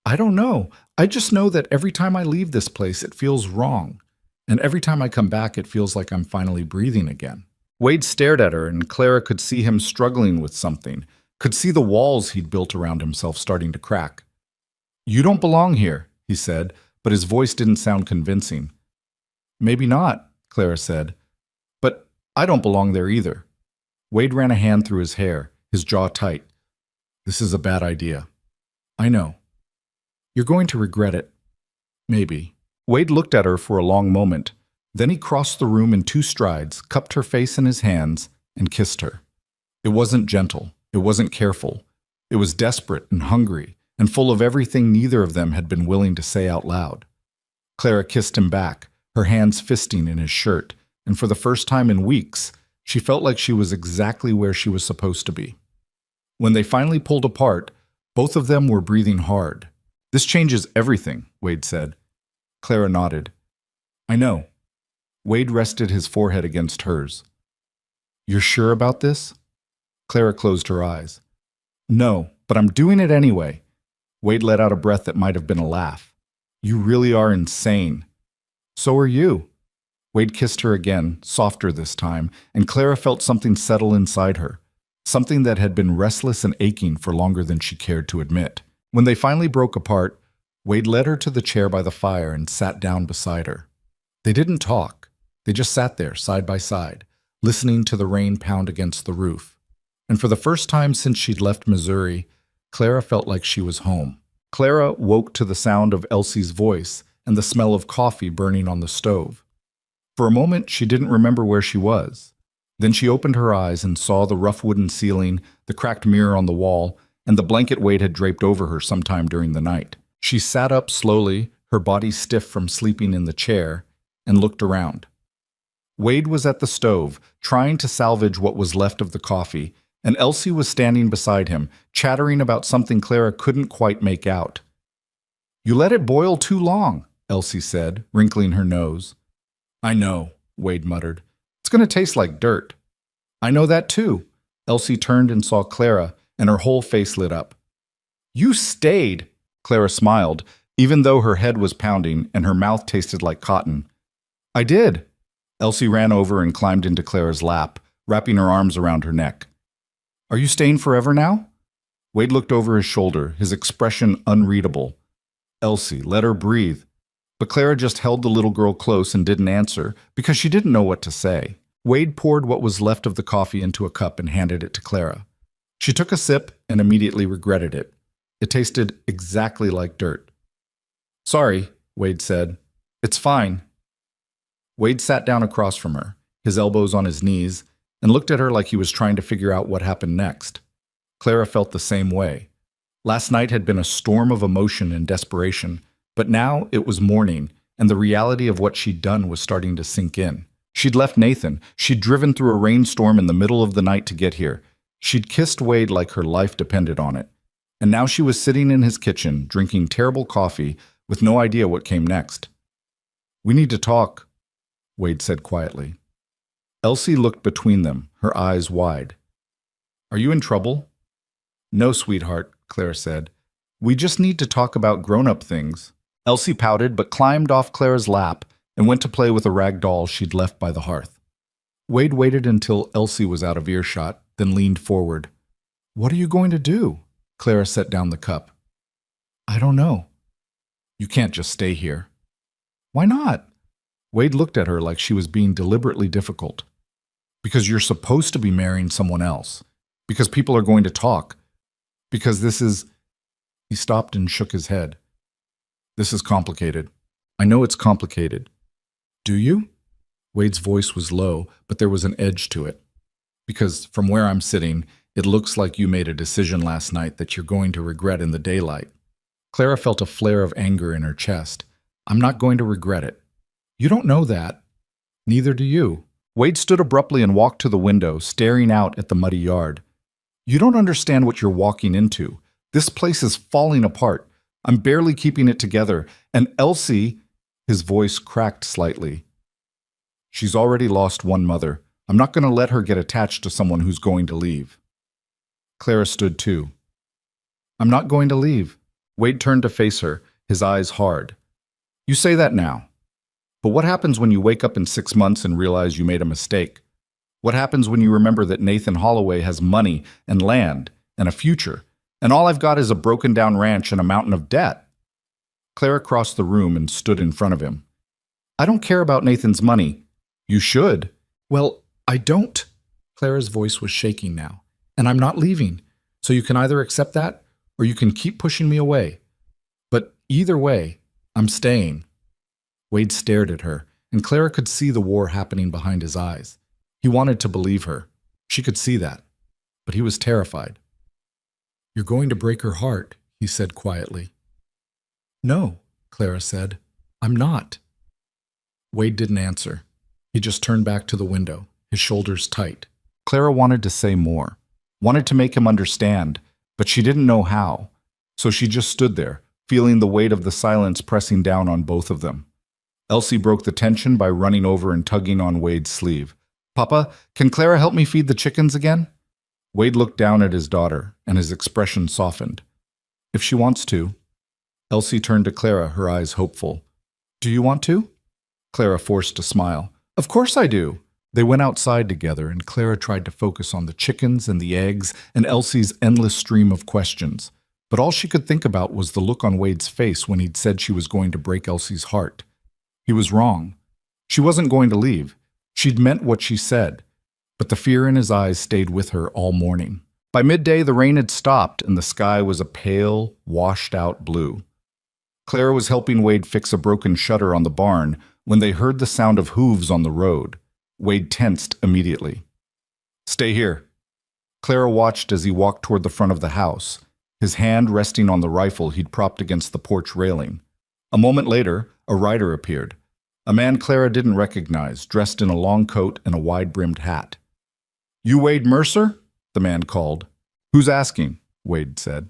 "I don't know. I just know that every time I leave this place it feels wrong, and every time I come back it feels like I'm finally breathing again." Wade stared at her, and Clara could see him struggling with something, could see the walls he'd built around himself starting to crack. "You don't belong here," he said, but his voice didn't sound convincing. "Maybe not," Clara said, "but I don't belong there either." Wade ran a hand through his hair, his jaw tight. "This is a bad idea." "I know. You're going to regret it. Maybe." Wade looked at her for a long moment. Then he crossed the room in 2 strides, cupped her face in his hands, and kissed her. It wasn't gentle. It wasn't careful. It was desperate and hungry, and full of everything neither of them had been willing to say out loud. Clara kissed him back, her hands fisting in his shirt, and for the first time in weeks, she felt like she was exactly where she was supposed to be. When they finally pulled apart, both of them were breathing hard. "This changes everything," Wade said. Clara nodded. "I know." Wade rested his forehead against hers. "You're sure about this?" Clara closed her eyes. "No, but I'm doing it anyway." Wade let out a breath that might have been a laugh. "You really are insane." "So are you." Wade kissed her again, softer this time, and Clara felt something settle inside her, something that had been restless and aching for longer than she cared to admit. When they finally broke apart, Wade led her to the chair by the fire and sat down beside her. They didn't talk. They just sat there, side by side, listening to the rain pound against the roof. And for the first time since she'd left Missouri, Clara felt like she was home. Clara woke to the sound of Elsie's voice and the smell of coffee burning on the stove. For a moment, she didn't remember where she was. Then she opened her eyes and saw the rough wooden ceiling, the cracked mirror on the wall, and the blanket Wade had draped over her sometime during the night. She sat up slowly, her body stiff from sleeping in the chair, and looked around. Wade was at the stove, trying to salvage what was left of the coffee, and Elsie was standing beside him, chattering about something Clara couldn't quite make out. "You let it boil too long," Elsie said, wrinkling her nose. "I know," Wade muttered. "It's going to taste like dirt." "I know that too." Elsie turned and saw Clara, and her whole face lit up. "You stayed," Clara smiled, even though her head was pounding and her mouth tasted like cotton. "I did." Elsie ran over and climbed into Clara's lap, wrapping her arms around her neck. "Are you staying forever now?" Wade looked over his shoulder, his expression unreadable. Elsie, let her breathe. But Clara just held the little girl close and didn't answer because she didn't know what to say. Wade poured what was left of the coffee into a cup and handed it to Clara. She took a sip and immediately regretted it. It tasted exactly like dirt. "Sorry," Wade said. "It's fine." Wade sat down across from her, his elbows on his knees, and looked at her like he was trying to figure out what happened next. Clara felt the same way. Last night had been a storm of emotion and desperation, but now it was morning, and the reality of what she'd done was starting to sink in. She'd left Nathan. She'd driven through a rainstorm in the middle of the night to get here. She'd kissed Wade like her life depended on it. And now she was sitting in his kitchen, drinking terrible coffee, with no idea what came next. "We need to talk," Wade said quietly. Elsie looked between them, her eyes wide. "Are you in trouble?" "No, sweetheart," Clara said. "We just need to talk about grown-up things." Elsie pouted but climbed off Clara's lap and went to play with a rag doll she'd left by the hearth. Wade waited until Elsie was out of earshot, then leaned forward. "What are you going to do?" Clara set down the cup. "I don't know." "You can't just stay here." "Why not?" Wade looked at her like she was being deliberately difficult. "Because you're supposed to be marrying someone else. Because people are going to talk. Because this is—" He stopped and shook his head. "This is complicated. I know it's complicated." "Do you?" Wade's voice was low, but there was an edge to it. "Because from where I'm sitting, it looks like you made a decision last night that you're going to regret in the daylight." Clara felt a flare of anger in her chest. "I'm not going to regret it." "You don't know that." "Neither do you." Wade stood abruptly and walked to the window, staring out at the muddy yard. "You don't understand what you're walking into. This place is falling apart. I'm barely keeping it together. And Elsie," his voice cracked slightly, "she's already lost one mother. I'm not going to let her get attached to someone who's going to leave." Clara stood too. "I'm not going to leave." Wade turned to face her, his eyes hard. "You say that now. But what happens when you wake up in 6 months and realize you made a mistake? What happens when you remember that Nathan Holloway has money and land and a future, and all I've got is a broken-down ranch and a mountain of debt?" Clara crossed the room and stood in front of him. "I don't care about Nathan's money." "You should." "Well, I don't." Clara's voice was shaking now. "And I'm not leaving. So you can either accept that, or you can keep pushing me away. But either way, I'm staying." Wade stared at her, and Clara could see the war happening behind his eyes. He wanted to believe her. She could see that. But he was terrified. "You're going to break her heart," he said quietly. "No," Clara said. "I'm not." Wade didn't answer. He just turned back to the window, his shoulders tight. Clara wanted to say more, wanted to make him understand, but she didn't know how. So she just stood there, feeling the weight of the silence pressing down on both of them. Elsie broke the tension by running over and tugging on Wade's sleeve. "Papa, can Clara help me feed the chickens again?" Wade looked down at his daughter, and his expression softened. "If she wants to." Elsie turned to Clara, her eyes hopeful. "Do you want to?" Clara forced a smile. "Of course I do." They went outside together, and Clara tried to focus on the chickens and the eggs and Elsie's endless stream of questions. But all she could think about was the look on Wade's face when he'd said she was going to break Elsie's heart. He was wrong. She wasn't going to leave. She'd meant what she said. but the fear in his eyes stayed with her all morning. By midday, the rain had stopped and the sky was a pale, washed-out blue. Clara was helping Wade fix a broken shutter on the barn when they heard the sound of hooves on the road. Wade tensed immediately. "Stay here." Clara watched as he walked toward the front of the house, his hand resting on the rifle he'd propped against the porch railing. A moment later, a rider appeared, a man Clara didn't recognize, dressed in a long coat and a wide-brimmed hat. "You Wade Mercer?" the man called. "Who's asking?" Wade said.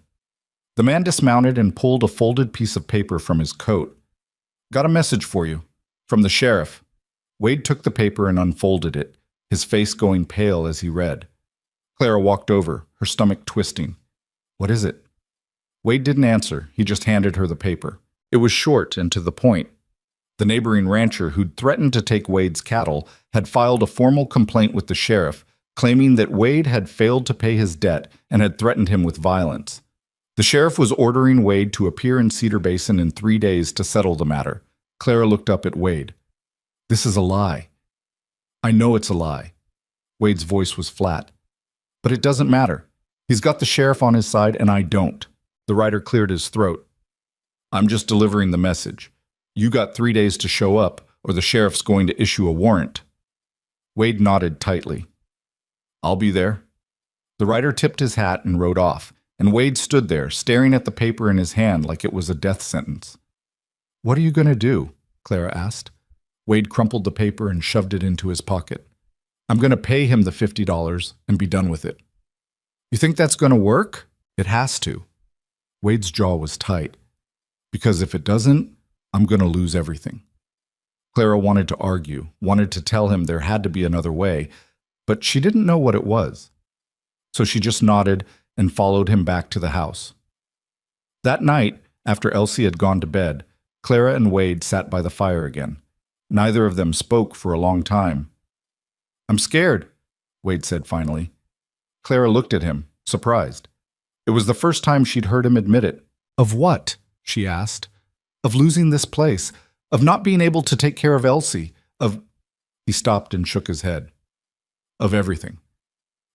The man dismounted and pulled a folded piece of paper from his coat. "Got a message for you. From the sheriff." Wade took the paper and unfolded it, his face going pale as he read. Clara walked over, her stomach twisting. "What is it?" Wade didn't answer. He just handed her the paper. It was short and to the point. The neighboring rancher who'd threatened to take Wade's cattle had filed a formal complaint with the sheriff, claiming that Wade had failed to pay his debt and had threatened him with violence. The sheriff was ordering Wade to appear in Cedar Basin in 3 days to settle the matter. Clara looked up at Wade. "This is a lie." "I know it's a lie." Wade's voice was flat. "But it doesn't matter. He's got the sheriff on his side and I don't." The rider cleared his throat. "I'm just delivering the message. You got 3 days to show up or the sheriff's going to issue a warrant." Wade nodded tightly. "I'll be there." The rider tipped his hat and rode off, and Wade stood there, staring at the paper in his hand like it was a death sentence. "What are you going to do?" Clara asked. Wade crumpled the paper and shoved it into his pocket. "I'm going to pay him the $50 and be done with it." "You think that's going to work?" "It has to." Wade's jaw was tight. "Because if it doesn't, I'm going to lose everything." Clara wanted to argue, wanted to tell him there had to be another way, but she didn't know what it was. So she just nodded and followed him back to the house. That night, after Elsie had gone to bed, Clara and Wade sat by the fire again. Neither of them spoke for a long time. "I'm scared," Wade said finally. Clara looked at him, surprised. It was the first time she'd heard him admit it. "Of what?" she asked. "Of losing this place, of not being able to take care of Elsie, of—" He stopped and shook his head. "Of everything."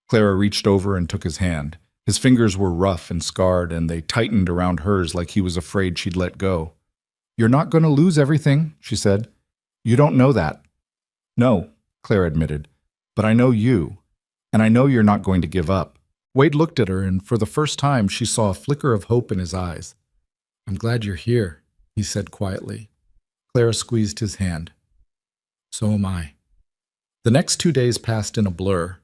Clara reached over and took his hand. His fingers were rough and scarred, and they tightened around hers like he was afraid she'd let go. "You're not going to lose everything," she said. "You don't know that." "No," Clara admitted, "but I know you, and I know you're not going to give up." Wade looked at her, and for the first time she saw a flicker of hope in his eyes. "I'm glad you're here," he said quietly. Clara squeezed his hand. "So am I." The next 2 days passed in a blur.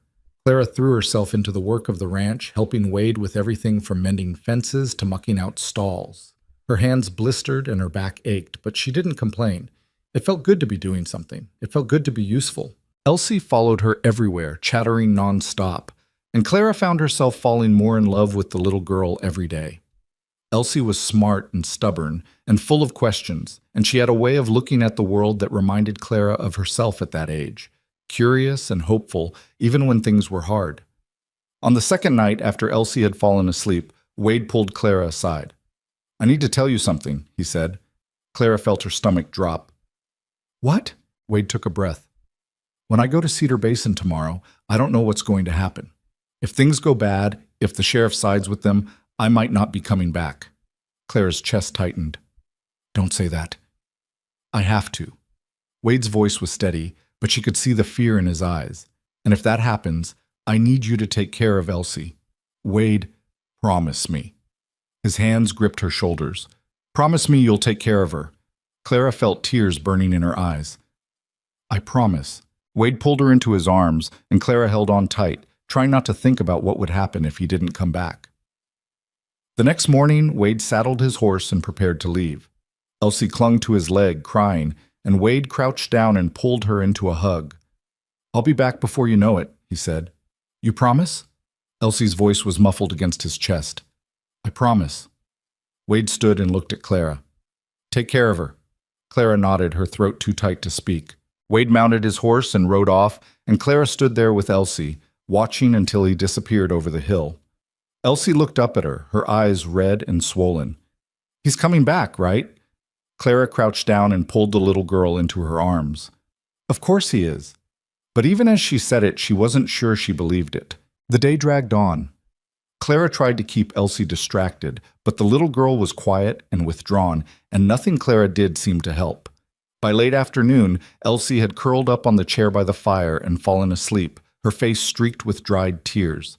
Clara threw herself into the work of the ranch, helping Wade with everything from mending fences to mucking out stalls. Her hands blistered and her back ached, but she didn't complain. It felt good to be doing something. It felt good to be useful. Elsie followed her everywhere, chattering nonstop, and Clara found herself falling more in love with the little girl every day. Elsie was smart and stubborn and full of questions, and she had a way of looking at the world that reminded Clara of herself at that age, curious and hopeful even when things were hard. On the second night after Elsie had fallen asleep, Wade pulled Clara aside. "I need to tell you something," he said. Clara felt her stomach drop. "What?" Wade took a breath. "When I go to Cedar Basin tomorrow, I don't know what's going to happen. If things go bad, if the sheriff sides with them, I might not be coming back." Clara's chest tightened. "Don't say that." "I have to." Wade's voice was steady, but she could see the fear in his eyes. "And if that happens, I need you to take care of Elsie. Wade, promise me." His hands gripped her shoulders. "Promise me you'll take care of her." Clara felt tears burning in her eyes. "I promise." Wade pulled her into his arms, and Clara held on tight, trying not to think about what would happen if he didn't come back. The next morning, Wade saddled his horse and prepared to leave. Elsie clung to his leg, crying, and Wade crouched down and pulled her into a hug. "I'll be back before you know it," he said. "You promise?" Elsie's voice was muffled against his chest. "I promise." Wade stood and looked at Clara. "Take care of her." Clara nodded, her throat too tight to speak. Wade mounted his horse and rode off, and Clara stood there with Elsie, watching until he disappeared over the hill. Elsie looked up at her eyes red and swollen. "He's coming back, right?" Clara crouched down and pulled the little girl into her arms. "Of course he is." But even as she said it, she wasn't sure she believed it. The day dragged on. Clara tried to keep Elsie distracted, but the little girl was quiet and withdrawn, and nothing Clara did seemed to help. By late afternoon, Elsie had curled up on the chair by the fire and fallen asleep, her face streaked with dried tears.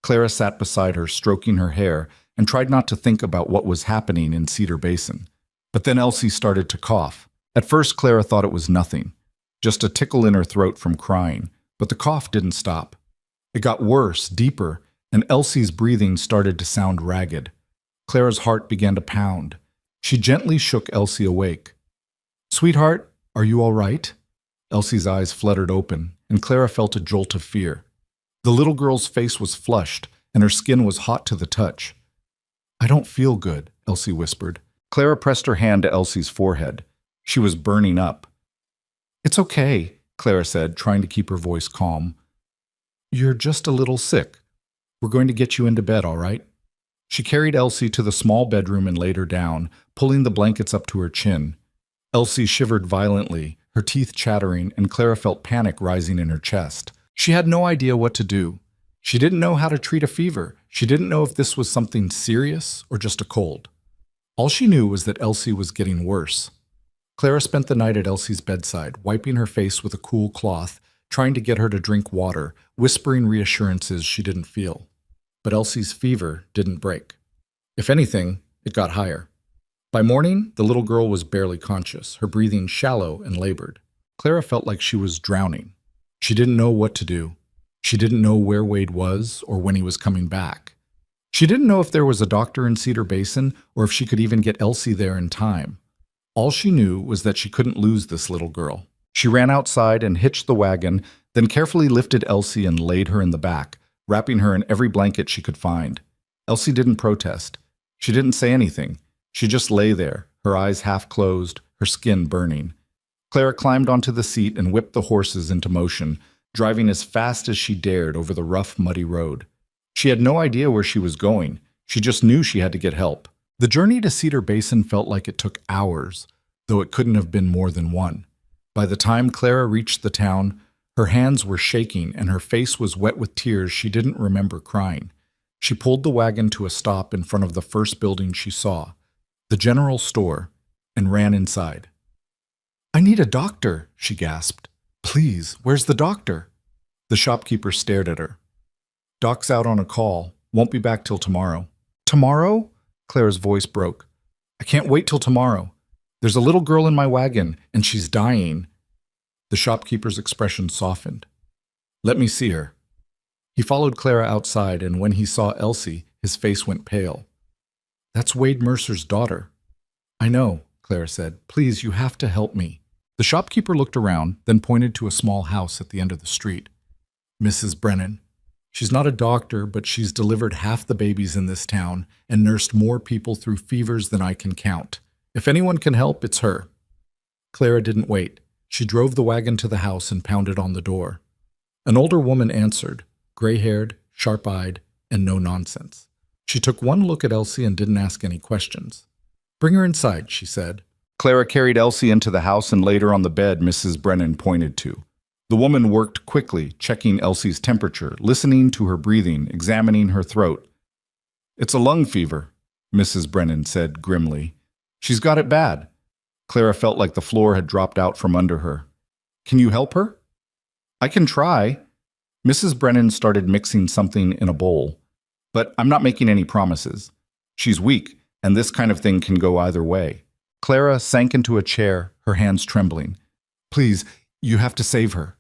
Clara sat beside her, stroking her hair, and tried not to think about what was happening in Cedar Basin. But then Elsie started to cough. At first, Clara thought it was nothing, just a tickle in her throat from crying, but the cough didn't stop. It got worse, deeper, and Elsie's breathing started to sound ragged. Clara's heart began to pound. She gently shook Elsie awake. "Sweetheart, are you all right?" Elsie's eyes fluttered open, and Clara felt a jolt of fear. The little girl's face was flushed, and her skin was hot to the touch. "I don't feel good," Elsie whispered. Clara pressed her hand to Elsie's forehead. She was burning up. "It's okay," Clara said, trying to keep her voice calm. "You're just a little sick. We're going to get you into bed, all right?" She carried Elsie to the small bedroom and laid her down, pulling the blankets up to her chin. Elsie shivered violently, her teeth chattering, and Clara felt panic rising in her chest. She had no idea what to do. She didn't know how to treat a fever. She didn't know if this was something serious or just a cold. All she knew was that Elsie was getting worse. Clara spent the night at Elsie's bedside, wiping her face with a cool cloth, trying to get her to drink water, whispering reassurances she didn't feel. But Elsie's fever didn't break. If anything, it got higher. By morning, the little girl was barely conscious, her breathing shallow and labored. Clara felt like she was drowning. She didn't know what to do. She didn't know where Wade was or when he was coming back. She didn't know if there was a doctor in Cedar Basin or if she could even get Elsie there in time. All she knew was that she couldn't lose this little girl. She ran outside and hitched the wagon, then carefully lifted Elsie and laid her in the back, wrapping her in every blanket she could find. Elsie didn't protest. She didn't say anything. She just lay there, her eyes half closed, her skin burning. Clara climbed onto the seat and whipped the horses into motion, driving as fast as she dared over the rough, muddy road. She had no idea where she was going. She just knew she had to get help. The journey to Cedar Basin felt like it took hours, though it couldn't have been more than one. By the time Clara reached the town, her hands were shaking and her face was wet with tears she didn't remember crying. She pulled the wagon to a stop in front of the first building she saw, the general store, and ran inside. "I need a doctor," she gasped. "Please, where's the doctor?" The shopkeeper stared at her. "Doc's out on a call. Won't be back till tomorrow." "Tomorrow?" Clara's voice broke. "I can't wait till tomorrow. There's a little girl in my wagon, and she's dying." The shopkeeper's expression softened. "Let me see her." He followed Clara outside, and when he saw Elsie, his face went pale. "That's Wade Mercer's daughter." "I know," Clara said. "Please, you have to help me." The shopkeeper looked around, then pointed to a small house at the end of the street. "Mrs. Brennan. She's not a doctor, but she's delivered half the babies in this town and nursed more people through fevers than I can count. If anyone can help, it's her." Clara didn't wait. She drove the wagon to the house and pounded on the door. An older woman answered, gray-haired, sharp-eyed, and no nonsense. She took one look at Elsie and didn't ask any questions. "Bring her inside," she said. Clara carried Elsie into the house and laid her on the bed Mrs. Brennan pointed to. The woman worked quickly, checking Elsie's temperature, listening to her breathing, examining her throat. "It's a lung fever," Mrs. Brennan said grimly. "She's got it bad." Clara felt like the floor had dropped out from under her. "Can you help her?" "I can try." Mrs. Brennan started mixing something in a bowl. "But I'm not making any promises. She's weak, and this kind of thing can go either way." Clara sank into a chair, her hands trembling. "Please, you have to save her."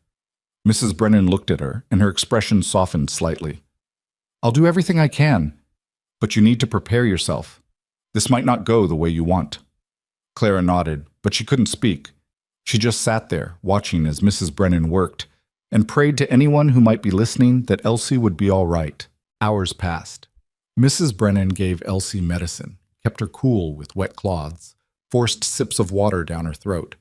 Mrs. Brennan looked at her, and her expression softened slightly. "I'll do everything I can, but you need to prepare yourself. This might not go the way you want." Clara nodded, but she couldn't speak. She just sat there, watching as Mrs. Brennan worked, and prayed to anyone who might be listening that Elsie would be all right. Hours passed. Mrs. Brennan gave Elsie medicine, kept her cool with wet cloths, forced sips of water down her throat.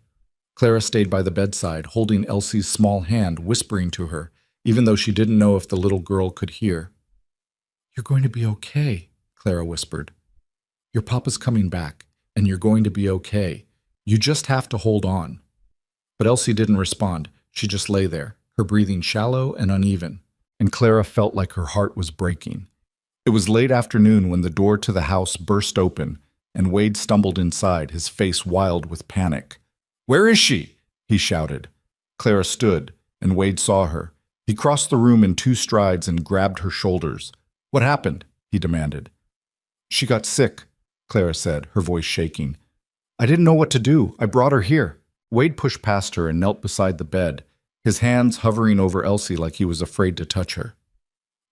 Clara stayed by the bedside, holding Elsie's small hand, whispering to her, even though she didn't know if the little girl could hear. "You're going to be okay," Clara whispered. "Your papa's coming back, and you're going to be okay. You just have to hold on." But Elsie didn't respond. She just lay there, her breathing shallow and uneven, and Clara felt like her heart was breaking. It was late afternoon when the door to the house burst open, and Wade stumbled inside, his face wild with panic. "Where is she?" he shouted. Clara stood, and Wade saw her. He crossed the room in 2 strides and grabbed her shoulders. "What happened?" he demanded. "She got sick," Clara said, her voice shaking. "I didn't know what to do. I brought her here." Wade pushed past her and knelt beside the bed, his hands hovering over Elsie like he was afraid to touch her.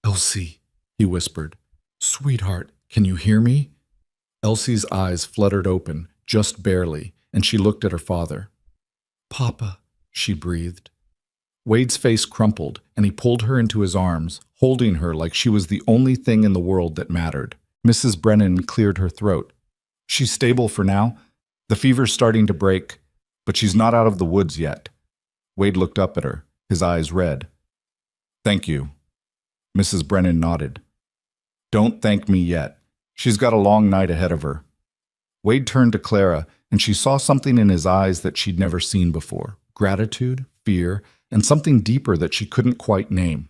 "Elsie," he whispered. "Sweetheart, can you hear me?" Elsie's eyes fluttered open, just barely, and she looked at her father. "Papa," she breathed. Wade's face crumpled, and he pulled her into his arms, holding her like she was the only thing in the world that mattered. Mrs. Brennan cleared her throat. "She's stable for now. The fever's starting to break, but she's not out of the woods yet." Wade looked up at her, his eyes red. "Thank you." Mrs. Brennan nodded. "Don't thank me yet. She's got a long night ahead of her." Wade turned to Clara, and she saw something in his eyes that she'd never seen before. Gratitude, fear, and something deeper that she couldn't quite name.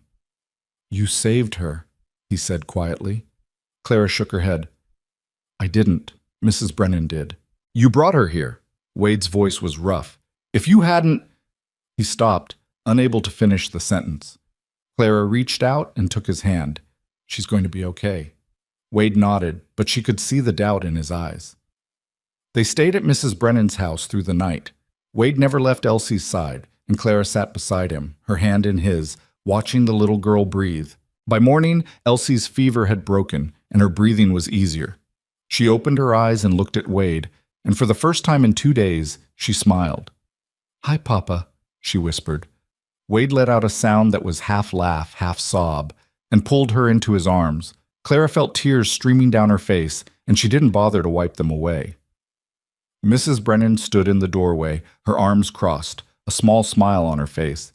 "You saved her," he said quietly. Clara shook her head. "I didn't. Mrs. Brennan did." "You brought her here." Wade's voice was rough. "If you hadn't—" He stopped, unable to finish the sentence. Clara reached out and took his hand. "She's going to be okay." Wade nodded, but she could see the doubt in his eyes. They stayed at Mrs. Brennan's house through the night. Wade never left Elsie's side, and Clara sat beside him, her hand in his, watching the little girl breathe. By morning, Elsie's fever had broken, and her breathing was easier. She opened her eyes and looked at Wade, and for the first time in 2 days, she smiled. "Hi, Papa," she whispered. Wade let out a sound that was half laugh, half sob, and pulled her into his arms. Clara felt tears streaming down her face, and she didn't bother to wipe them away. Mrs. Brennan stood in the doorway, her arms crossed, a small smile on her face.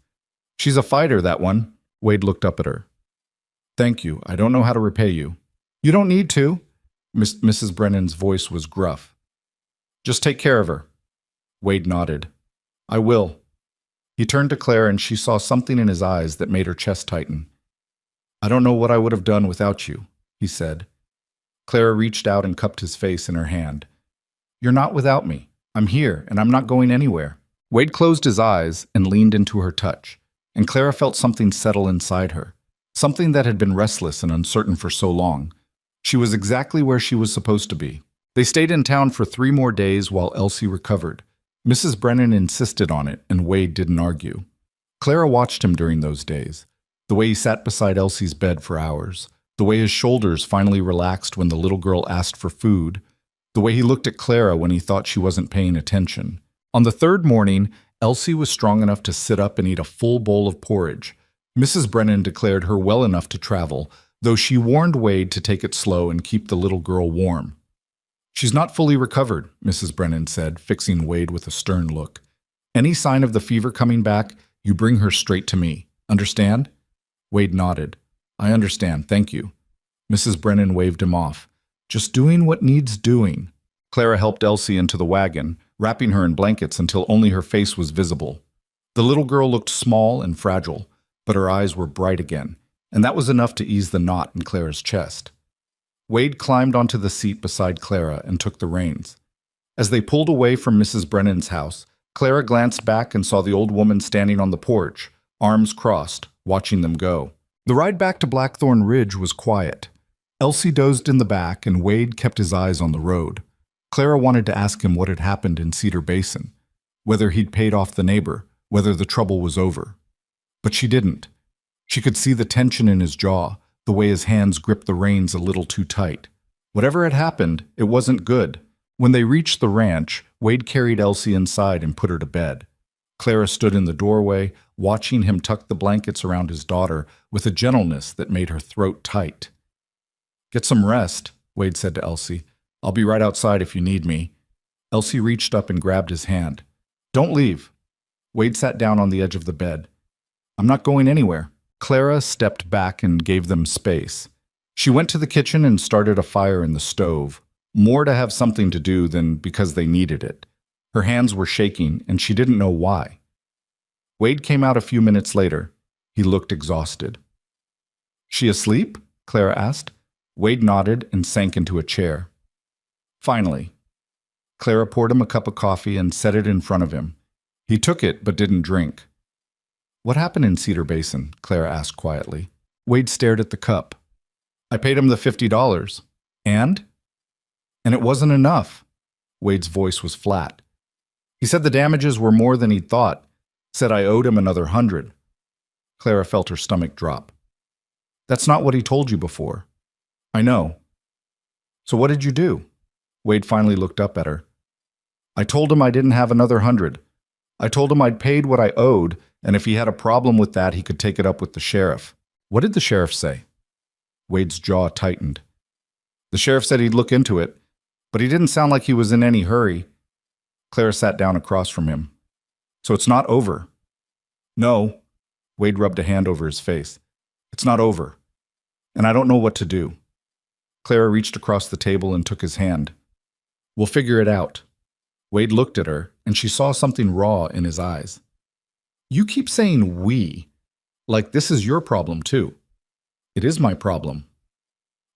"She's a fighter, that one." Wade looked up at her. "Thank you. I don't know how to repay you." "You don't need to." Mrs. Brennan's voice was gruff. "Just take care of her." Wade nodded. "I will." He turned to Clara, and she saw something in his eyes that made her chest tighten. "I don't know what I would have done without you," he said. Clara reached out and cupped his face in her hand. "You're not without me. I'm here, and I'm not going anywhere." Wade closed his eyes and leaned into her touch, and Clara felt something settle inside her, something that had been restless and uncertain for so long. She was exactly where she was supposed to be. They stayed in town for 3 more days while Elsie recovered. Mrs. Brennan insisted on it, and Wade didn't argue. Clara watched him during those days, the way he sat beside Elsie's bed for hours, the way his shoulders finally relaxed when the little girl asked for food, the way he looked at Clara when he thought she wasn't paying attention. On the 3rd morning, Elsie was strong enough to sit up and eat a full bowl of porridge. Mrs. Brennan declared her well enough to travel, though she warned Wade to take it slow and keep the little girl warm. "She's not fully recovered," Mrs. Brennan said, fixing Wade with a stern look. "Any sign of the fever coming back, you bring her straight to me. Understand?" Wade nodded. "I understand, thank you." Mrs. Brennan waved him off. "Just doing what needs doing." Clara helped Elsie into the wagon, wrapping her in blankets until only her face was visible. The little girl looked small and fragile, but her eyes were bright again, and that was enough to ease the knot in Clara's chest. Wade climbed onto the seat beside Clara and took the reins. As they pulled away from Mrs. Brennan's house, Clara glanced back and saw the old woman standing on the porch, arms crossed, watching them go. The ride back to Blackthorn Ridge was quiet. Elsie dozed in the back, and Wade kept his eyes on the road. Clara wanted to ask him what had happened in Cedar Basin, whether he'd paid off the neighbor, whether the trouble was over. But she didn't. She could see the tension in his jaw, the way his hands gripped the reins a little too tight. Whatever had happened, it wasn't good. When they reached the ranch, Wade carried Elsie inside and put her to bed. Clara stood in the doorway, watching him tuck the blankets around his daughter with a gentleness that made her throat tight. "Get some rest," Wade said to Elsie. "I'll be right outside if you need me." Elsie reached up and grabbed his hand. "Don't leave." Wade sat down on the edge of the bed. "I'm not going anywhere." Clara stepped back and gave them space. She went to the kitchen and started a fire in the stove, more to have something to do than because they needed it. Her hands were shaking, and she didn't know why. Wade came out a few minutes later. He looked exhausted. "She asleep?" Clara asked. Wade nodded and sank into a chair. Finally, Clara poured him a cup of coffee and set it in front of him. He took it but didn't drink. "What happened in Cedar Basin?" Clara asked quietly. Wade stared at the cup. "I paid him the $50. And? And it wasn't enough." Wade's voice was flat. "He said the damages were more than he'd thought. Said I owed him another 100. Clara felt her stomach drop. "That's not what he told you before." "I know." "So what did you do?" Wade finally looked up at her. "I told him I didn't have another 100. I told him I'd paid what I owed, and if he had a problem with that, he could take it up with the sheriff." "What did the sheriff say?" Wade's jaw tightened. "The sheriff said he'd look into it, but he didn't sound like he was in any hurry." Clara sat down across from him. "So it's not over?" "No." Wade rubbed a hand over his face. "It's not over, and I don't know what to do." Clara reached across the table and took his hand. "We'll figure it out." Wade looked at her, and she saw something raw in his eyes. "You keep saying we, like this is your problem too." "It is my problem."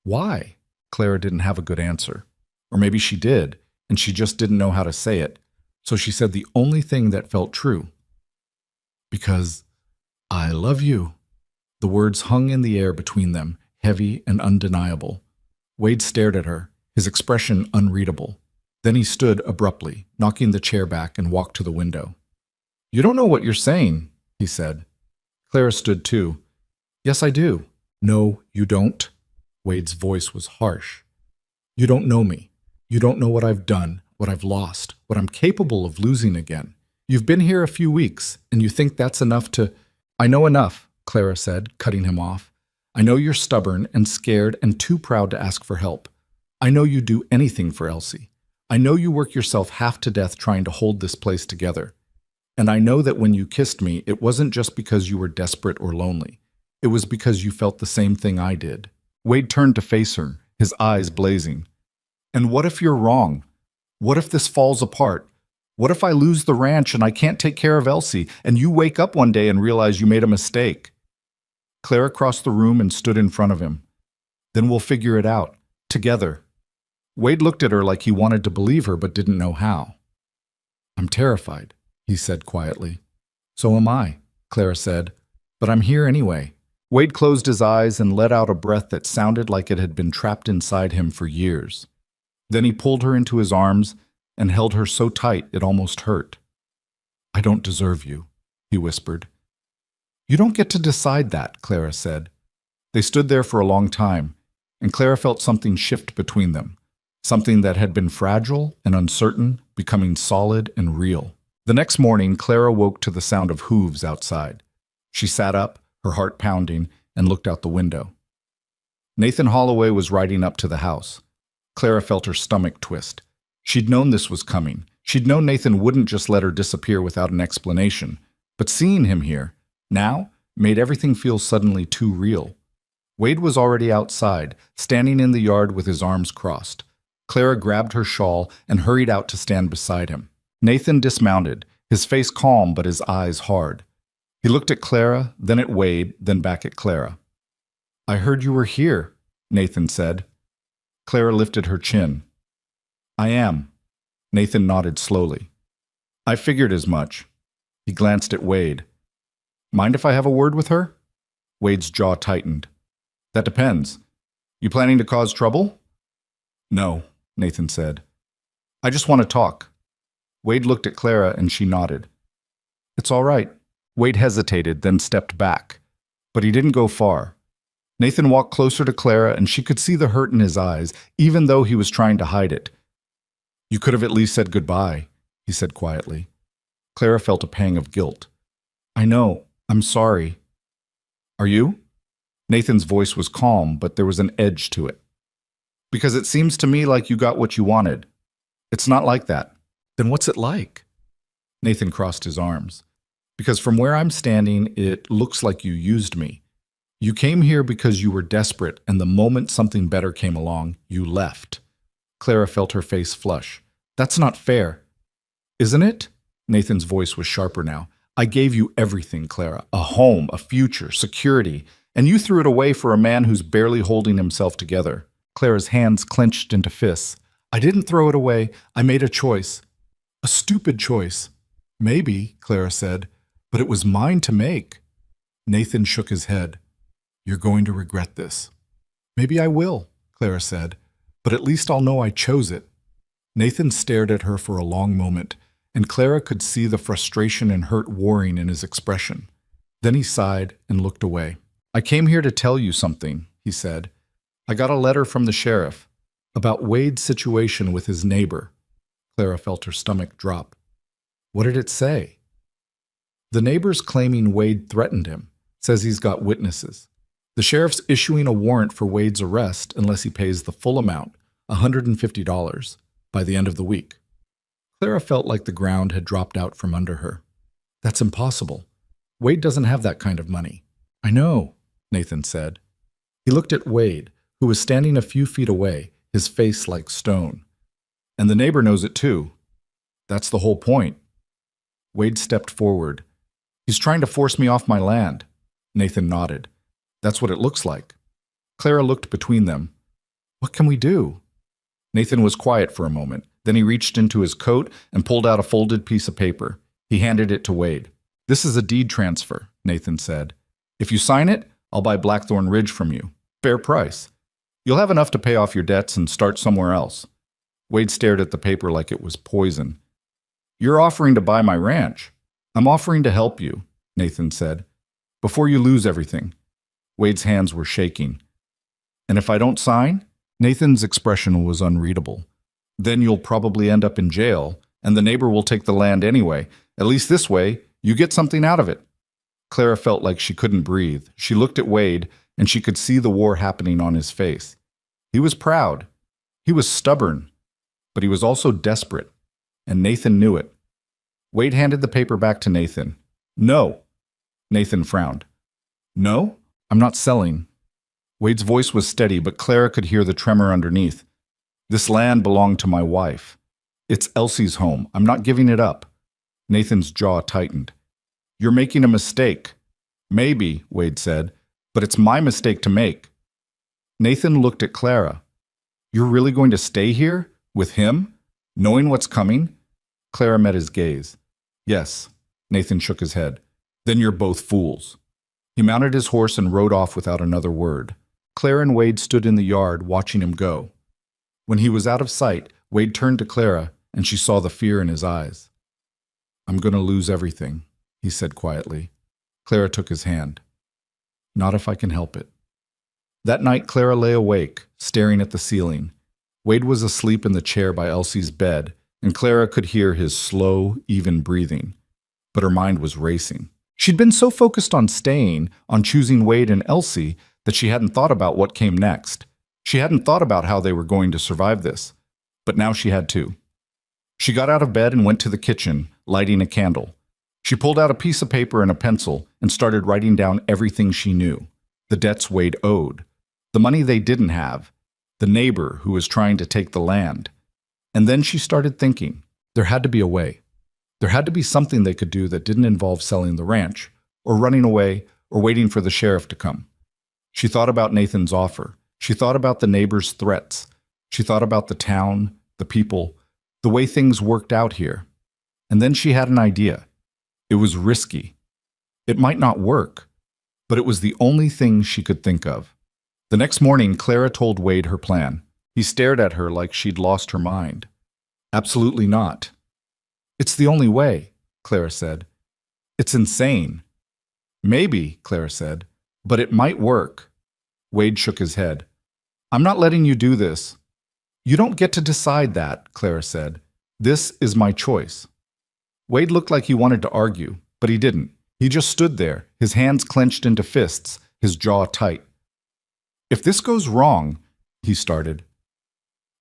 "Why?" Clara didn't have a good answer. Or maybe she did, and she just didn't know how to say it. So she said the only thing that felt true. "Because I love you." The words hung in the air between them, heavy and undeniable. Wade stared at her, his expression unreadable. Then he stood abruptly, knocking the chair back, and walked to the window. "You don't know what you're saying," he said. Clara stood too. "Yes, I do." "No, you don't." Wade's voice was harsh. "You don't know me. You don't know what I've done, what I've lost, what I'm capable of losing again. You've been here a few weeks, and you think that's enough to—" "I know enough," Clara said, cutting him off. "I know you're stubborn and scared and too proud to ask for help. I know you'd do anything for Elsie. I know you work yourself half to death trying to hold this place together. And I know that when you kissed me, it wasn't just because you were desperate or lonely. It was because you felt the same thing I did." Wade turned to face her, his eyes blazing. "And what if you're wrong? What if this falls apart? What if I lose the ranch and I can't take care of Elsie, and you wake up one day and realize you made a mistake?" Clara crossed the room and stood in front of him. "Then we'll figure it out, together." Wade looked at her like he wanted to believe her but didn't know how. "I'm terrified," he said quietly. "So am I," Clara said, "but I'm here anyway." Wade closed his eyes and let out a breath that sounded like it had been trapped inside him for years. Then he pulled her into his arms and held her so tight it almost hurt. "I don't deserve you," he whispered. "You don't get to decide that," Clara said. They stood there for a long time, and Clara felt something shift between them, something that had been fragile and uncertain, becoming solid and real. The next morning, Clara woke to the sound of hooves outside. She sat up, her heart pounding, and looked out the window. Nathan Holloway was riding up to the house. Clara felt her stomach twist. She'd known this was coming. She'd known Nathan wouldn't just let her disappear without an explanation. But seeing him here, now, made everything feel suddenly too real. Wade was already outside, standing in the yard with his arms crossed. Clara grabbed her shawl and hurried out to stand beside him. Nathan dismounted, his face calm but his eyes hard. He looked at Clara, then at Wade, then back at Clara. "I heard you were here," Nathan said. Clara lifted her chin. "I am." Nathan nodded slowly. "I figured as much." He glanced at Wade. "Mind if I have a word with her?" Wade's jaw tightened. "That depends. You planning to cause trouble?" "No," Nathan said. "I just want to talk." Wade looked at Clara and she nodded. "It's all right." Wade hesitated, then stepped back. But he didn't go far. Nathan walked closer to Clara and she could see the hurt in his eyes, even though he was trying to hide it. "You could have at least said goodbye," he said quietly. Clara felt a pang of guilt. "I know. I'm sorry." "Are you?" Nathan's voice was calm, but there was an edge to it. "Because it seems to me like you got what you wanted. It's not like that." "Then what's it like?" Nathan crossed his arms. "Because from where I'm standing, it looks like you used me. You came here because you were desperate, and the moment something better came along, you left." Clara felt her face flush. "That's not fair." "Isn't it?" Nathan's voice was sharper now. I gave you everything, Clara. A home, a future, security, and you threw it away for a man who's barely holding himself together. Clara's hands clenched into fists. I didn't throw it away. I made a choice. A stupid choice. Maybe, Clara said, but it was mine to make. Nathan shook his head. You're going to regret this. Maybe I will, Clara said, but at least I'll know I chose it. Nathan stared at her for a long moment, and Clara could see the frustration and hurt warring in his expression. Then he sighed and looked away. I came here to tell you something, he said. I got a letter from the sheriff about Wade's situation with his neighbor. Clara felt her stomach drop. What did it say? The neighbor's claiming Wade threatened him, says he's got witnesses. The sheriff's issuing a warrant for Wade's arrest unless he pays the full amount, $150, by the end of the week. Clara felt like the ground had dropped out from under her. That's impossible. Wade doesn't have that kind of money. I know, Nathan said. He looked at Wade, who was standing a few feet away, his face like stone. And the neighbor knows it too. That's the whole point. Wade stepped forward. He's trying to force me off my land. Nathan nodded. That's what it looks like. Clara looked between them. What can we do? Nathan was quiet for a moment. Then he reached into his coat and pulled out a folded piece of paper. He handed it to Wade. This is a deed transfer, Nathan said. If you sign it, I'll buy Blackthorn Ridge from you. Fair price. You'll have enough to pay off your debts and start somewhere else. Wade stared at the paper like it was poison. You're offering to buy my ranch. I'm offering to help you, Nathan said. Before you lose everything. Wade's hands were shaking. And if I don't sign? Nathan's expression was unreadable. Then you'll probably end up in jail, and the neighbor will take the land anyway. At least this way, you get something out of it. Clara felt like she couldn't breathe. She looked at Wade, and she could see the war happening on his face. He was proud. He was stubborn. But he was also desperate, and Nathan knew it. Wade handed the paper back to Nathan. No. Nathan frowned. No? I'm not selling. Wade's voice was steady, but Clara could hear the tremor underneath. This land belonged to my wife. It's Elsie's home. I'm not giving it up. Nathan's jaw tightened. You're making a mistake. Maybe, Wade said, but it's my mistake to make. Nathan looked at Clara. You're really going to stay here? With him? Knowing what's coming? Clara met his gaze. Yes. Nathan shook his head. Then you're both fools. He mounted his horse and rode off without another word. Clara and Wade stood in the yard watching him go. When he was out of sight, Wade turned to Clara, and she saw the fear in his eyes. I'm going to lose everything, he said quietly. Clara took his hand. Not if I can help it. That night, Clara lay awake, staring at the ceiling. Wade was asleep in the chair by Elsie's bed, and Clara could hear his slow, even breathing. But her mind was racing. She'd been so focused on staying, on choosing Wade and Elsie, that she hadn't thought about what came next. She hadn't thought about how they were going to survive this. But now she had to. She got out of bed and went to the kitchen, lighting a candle. She pulled out a piece of paper and a pencil and started writing down everything she knew. The debts Wade owed. The money they didn't have. The neighbor who was trying to take the land. And then she started thinking, there had to be a way. There had to be something they could do that didn't involve selling the ranch, or running away, or waiting for the sheriff to come. She thought about Nathan's offer. She thought about the neighbor's threats. She thought about the town, the people, the way things worked out here. And then she had an idea. It was risky. It might not work, but it was the only thing she could think of. The next morning, Clara told Wade her plan. He stared at her like she'd lost her mind. Absolutely not. It's the only way, Clara said. It's insane. Maybe, Clara said, but it might work. Wade shook his head. I'm not letting you do this. You don't get to decide that, Clara said. This is my choice. Wade looked like he wanted to argue, but he didn't. He just stood there, his hands clenched into fists, his jaw tight. If this goes wrong, he started.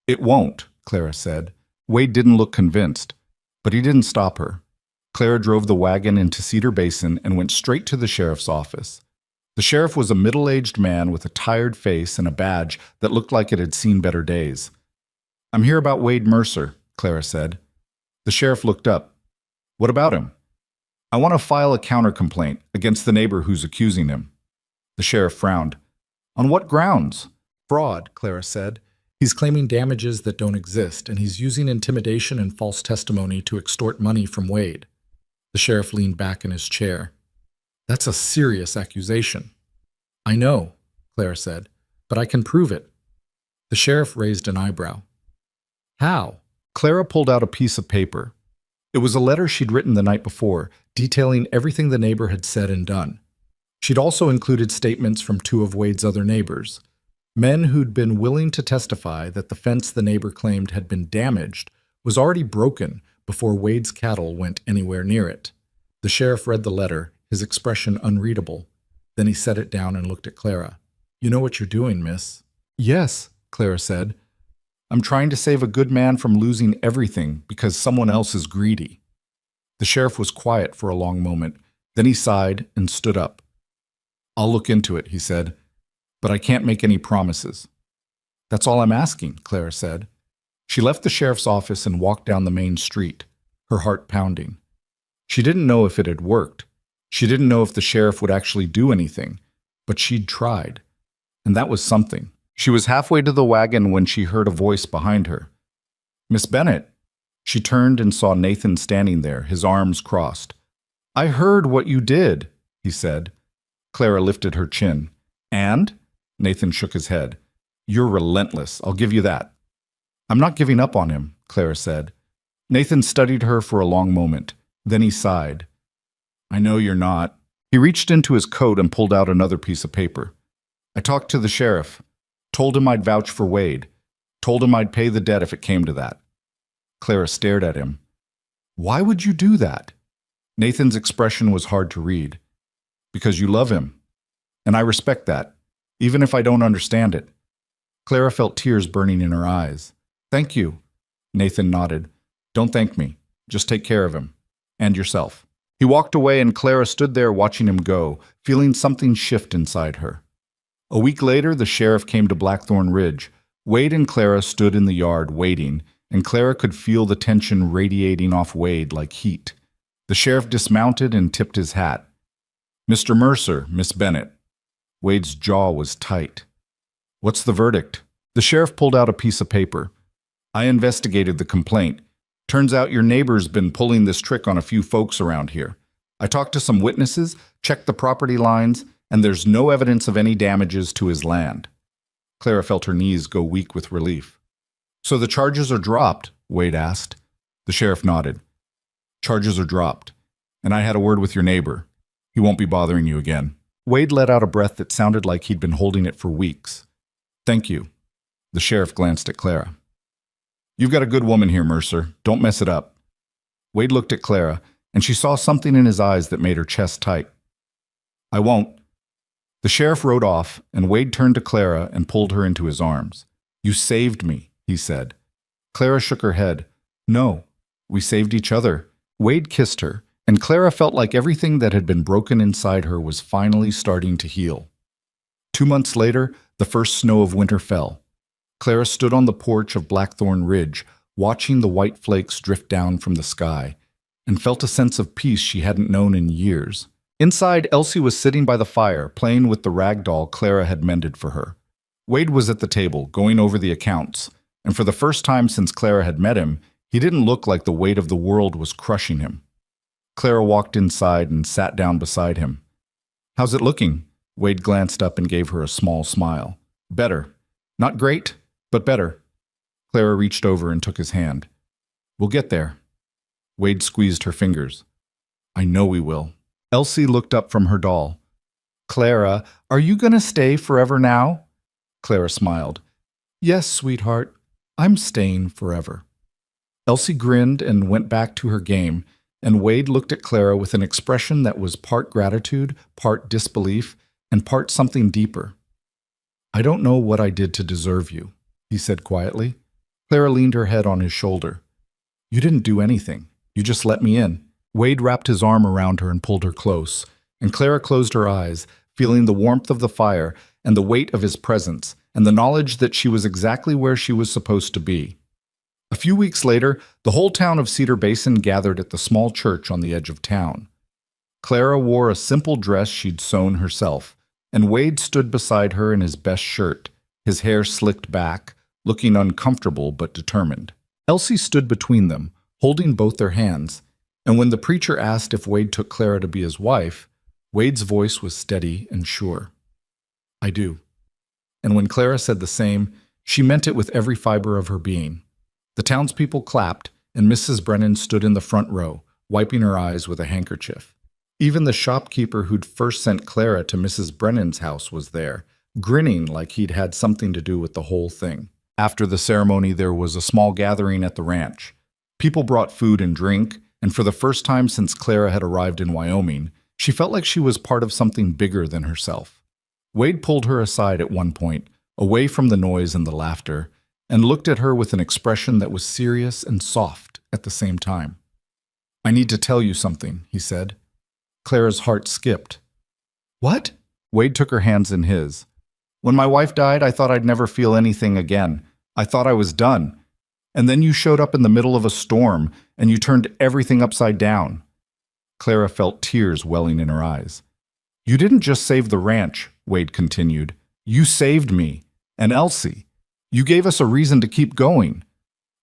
It won't, Clara said. Wade didn't look convinced, but he didn't stop her. Clara drove the wagon into Cedar Basin and went straight to the sheriff's office. The sheriff was a middle-aged man with a tired face and a badge that looked like it had seen better days. I'm here about Wade Mercer, Clara said. The sheriff looked up. What about him? I want to file a counter-complaint against the neighbor who's accusing him." The sheriff frowned. "On what grounds?" "Fraud," Clara said. "He's claiming damages that don't exist, and he's using intimidation and false testimony to extort money from Wade." The sheriff leaned back in his chair. "That's a serious accusation." "I know," Clara said, "but I can prove it." The sheriff raised an eyebrow. "How?" Clara pulled out a piece of paper. It was a letter she'd written the night before, detailing everything the neighbor had said and done. She'd also included statements from two of Wade's other neighbors, men who'd been willing to testify that the fence the neighbor claimed had been damaged was already broken before Wade's cattle went anywhere near it. The sheriff read the letter, his expression unreadable. Then he set it down and looked at Clara. "You know what you're doing, miss." "Yes," Clara said. "I'm trying to save a good man from losing everything because someone else is greedy." The sheriff was quiet for a long moment. Then he sighed and stood up. "I'll look into it," he said, "but I can't make any promises." "That's all I'm asking," Clara said. She left the sheriff's office and walked down the main street, her heart pounding. She didn't know if it had worked. She didn't know if the sheriff would actually do anything, but she'd tried. And that was something. She was halfway to the wagon when she heard a voice behind her. "Miss Bennett." She turned and saw Nathan standing there, his arms crossed. "I heard what you did," he said. Clara lifted her chin. "And?" Nathan shook his head. "You're relentless, I'll give you that." "I'm not giving up on him," Clara said. Nathan studied her for a long moment. Then he sighed. "I know you're not." He reached into his coat and pulled out another piece of paper. "I talked to the sheriff. Told him I'd vouch for Wade. Told him I'd pay the debt if it came to that." Clara stared at him. "Why would you do that?" Nathan's expression was hard to read. "Because you love him. And I respect that, even if I don't understand it." Clara felt tears burning in her eyes. "Thank you." Nathan nodded. "Don't thank me. Just take care of him. And yourself." He walked away and Clara stood there watching him go, feeling something shift inside her. A week later, the sheriff came to Blackthorn Ridge. Wade and Clara stood in the yard waiting, and Clara could feel the tension radiating off Wade like heat. The sheriff dismounted and tipped his hat. "Mr. Mercer, Miss Bennett." Wade's jaw was tight. "What's the verdict?" The sheriff pulled out a piece of paper. "I investigated the complaint. Turns out your neighbor's been pulling this trick on a few folks around here. I talked to some witnesses, checked the property lines, and there's no evidence of any damages to his land." Clara felt her knees go weak with relief. "So the charges are dropped?" Wade asked. The sheriff nodded. "Charges are dropped. And I had a word with your neighbor. He won't be bothering you again." Wade let out a breath that sounded like he'd been holding it for weeks. "Thank you." The sheriff glanced at Clara. "You've got a good woman here, Mercer. Don't mess it up." Wade looked at Clara, and she saw something in his eyes that made her chest tight. "I won't." The sheriff rode off, and Wade turned to Clara and pulled her into his arms. "You saved me," he said. Clara shook her head. "No, we saved each other." Wade kissed her, and Clara felt like everything that had been broken inside her was finally starting to heal. 2 months later, the first snow of winter fell. Clara stood on the porch of Blackthorn Ridge, watching the white flakes drift down from the sky, and felt a sense of peace she hadn't known in years. Inside, Elsie was sitting by the fire, playing with the rag doll Clara had mended for her. Wade was at the table, going over the accounts, and for the first time since Clara had met him, he didn't look like the weight of the world was crushing him. Clara walked inside and sat down beside him. "How's it looking?" Wade glanced up and gave her a small smile. "Better. Not great, but better." Clara reached over and took his hand. "We'll get there." Wade squeezed her fingers. "I know we will." Elsie looked up from her doll. "Clara, are you going to stay forever now?" Clara smiled. "Yes, sweetheart. I'm staying forever." Elsie grinned and went back to her game, and Wade looked at Clara with an expression that was part gratitude, part disbelief, and part something deeper. "I don't know what I did to deserve you," he said quietly. Clara leaned her head on his shoulder. "You didn't do anything. You just let me in." Wade wrapped his arm around her and pulled her close, and Clara closed her eyes, feeling the warmth of the fire and the weight of his presence, and the knowledge that she was exactly where she was supposed to be. A few weeks later, the whole town of Cedar Basin gathered at the small church on the edge of town. Clara wore a simple dress she'd sewn herself, and Wade stood beside her in his best shirt, his hair slicked back, looking uncomfortable but determined. Elsie stood between them, holding both their hands, and when the preacher asked if Wade took Clara to be his wife, Wade's voice was steady and sure. "I do." And when Clara said the same, she meant it with every fiber of her being. The townspeople clapped, and Mrs. Brennan stood in the front row, wiping her eyes with a handkerchief. Even the shopkeeper who'd first sent Clara to Mrs. Brennan's house was there, grinning like he'd had something to do with the whole thing. After the ceremony, there was a small gathering at the ranch. People brought food and drink, and for the first time since Clara had arrived in Wyoming, she felt like she was part of something bigger than herself. Wade pulled her aside at one point, away from the noise and the laughter, and looked at her with an expression that was serious and soft at the same time. "I need to tell you something," he said. Clara's heart skipped. "What?" Wade took her hands in his. "When my wife died, I thought I'd never feel anything again. I thought I was done. And then you showed up in the middle of a storm, and you turned everything upside down." Clara felt tears welling in her eyes. "You didn't just save the ranch," Wade continued. "You saved me. And Elsie. You gave us a reason to keep going."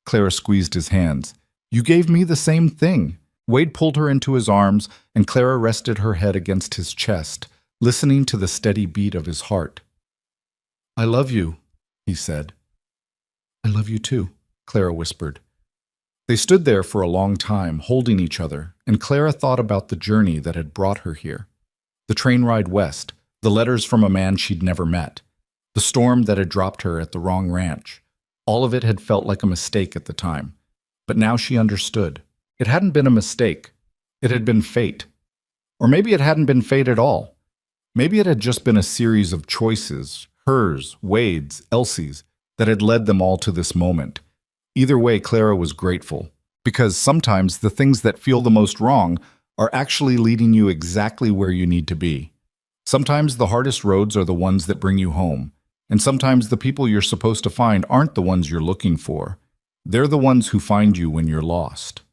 Clara squeezed his hands. "You gave me the same thing." Wade pulled her into his arms, and Clara rested her head against his chest, listening to the steady beat of his heart. "I love you," he said. "I love you too," Clara whispered. They stood there for a long time, holding each other, and Clara thought about the journey that had brought her here. The train ride west, the letters from a man she'd never met, the storm that had dropped her at the wrong ranch. All of it had felt like a mistake at the time, but now she understood. It hadn't been a mistake. It had been fate. Or maybe it hadn't been fate at all. Maybe it had just been a series of choices, hers, Wade's, Elsie's, that had led them all to this moment. Either way, Clara was grateful, because sometimes the things that feel the most wrong are actually leading you exactly where you need to be. Sometimes the hardest roads are the ones that bring you home, and sometimes the people you're supposed to find aren't the ones you're looking for. They're the ones who find you when you're lost.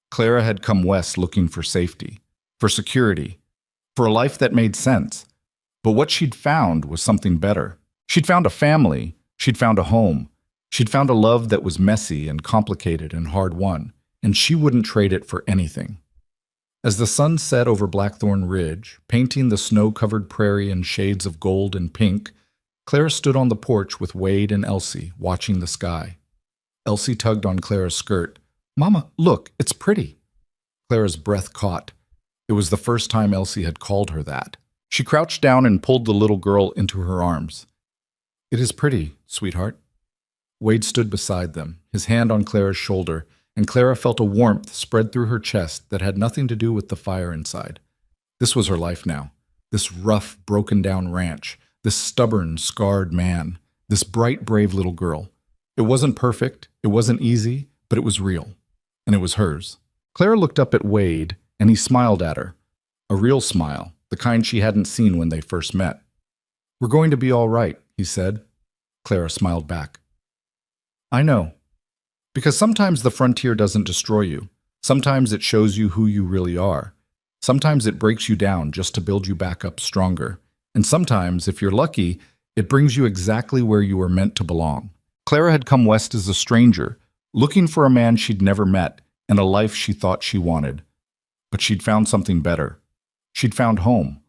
Clara had come west looking for safety, for security, for a life that made sense. But what she'd found was something better. She'd found a family. She'd found a home. She'd found a love that was messy and complicated and hard-won, and she wouldn't trade it for anything. As the sun set over Blackthorn Ridge, painting the snow-covered prairie in shades of gold and pink, Clara stood on the porch with Wade and Elsie, watching the sky. Elsie tugged on Clara's skirt. "Mama, look, it's pretty." Clara's breath caught. It was the first time Elsie had called her that. She crouched down and pulled the little girl into her arms. "It is pretty, sweetheart." Wade stood beside them, his hand on Clara's shoulder, and Clara felt a warmth spread through her chest that had nothing to do with the fire inside. This was her life now. This rough, broken-down ranch. This stubborn, scarred man. This bright, brave little girl. It wasn't perfect. It wasn't easy, but it was real. And it was hers. Clara looked up at Wade, and he smiled at her. A real smile, the kind she hadn't seen when they first met. "We're going to be all right," he said. Clara smiled back. "I know. Because sometimes the frontier doesn't destroy you. Sometimes it shows you who you really are. Sometimes it breaks you down just to build you back up stronger. And sometimes, if you're lucky, it brings you exactly where you were meant to belong." Clara had come west as a stranger, looking for a man she'd never met and a life she thought she wanted. But she'd found something better. She'd found home.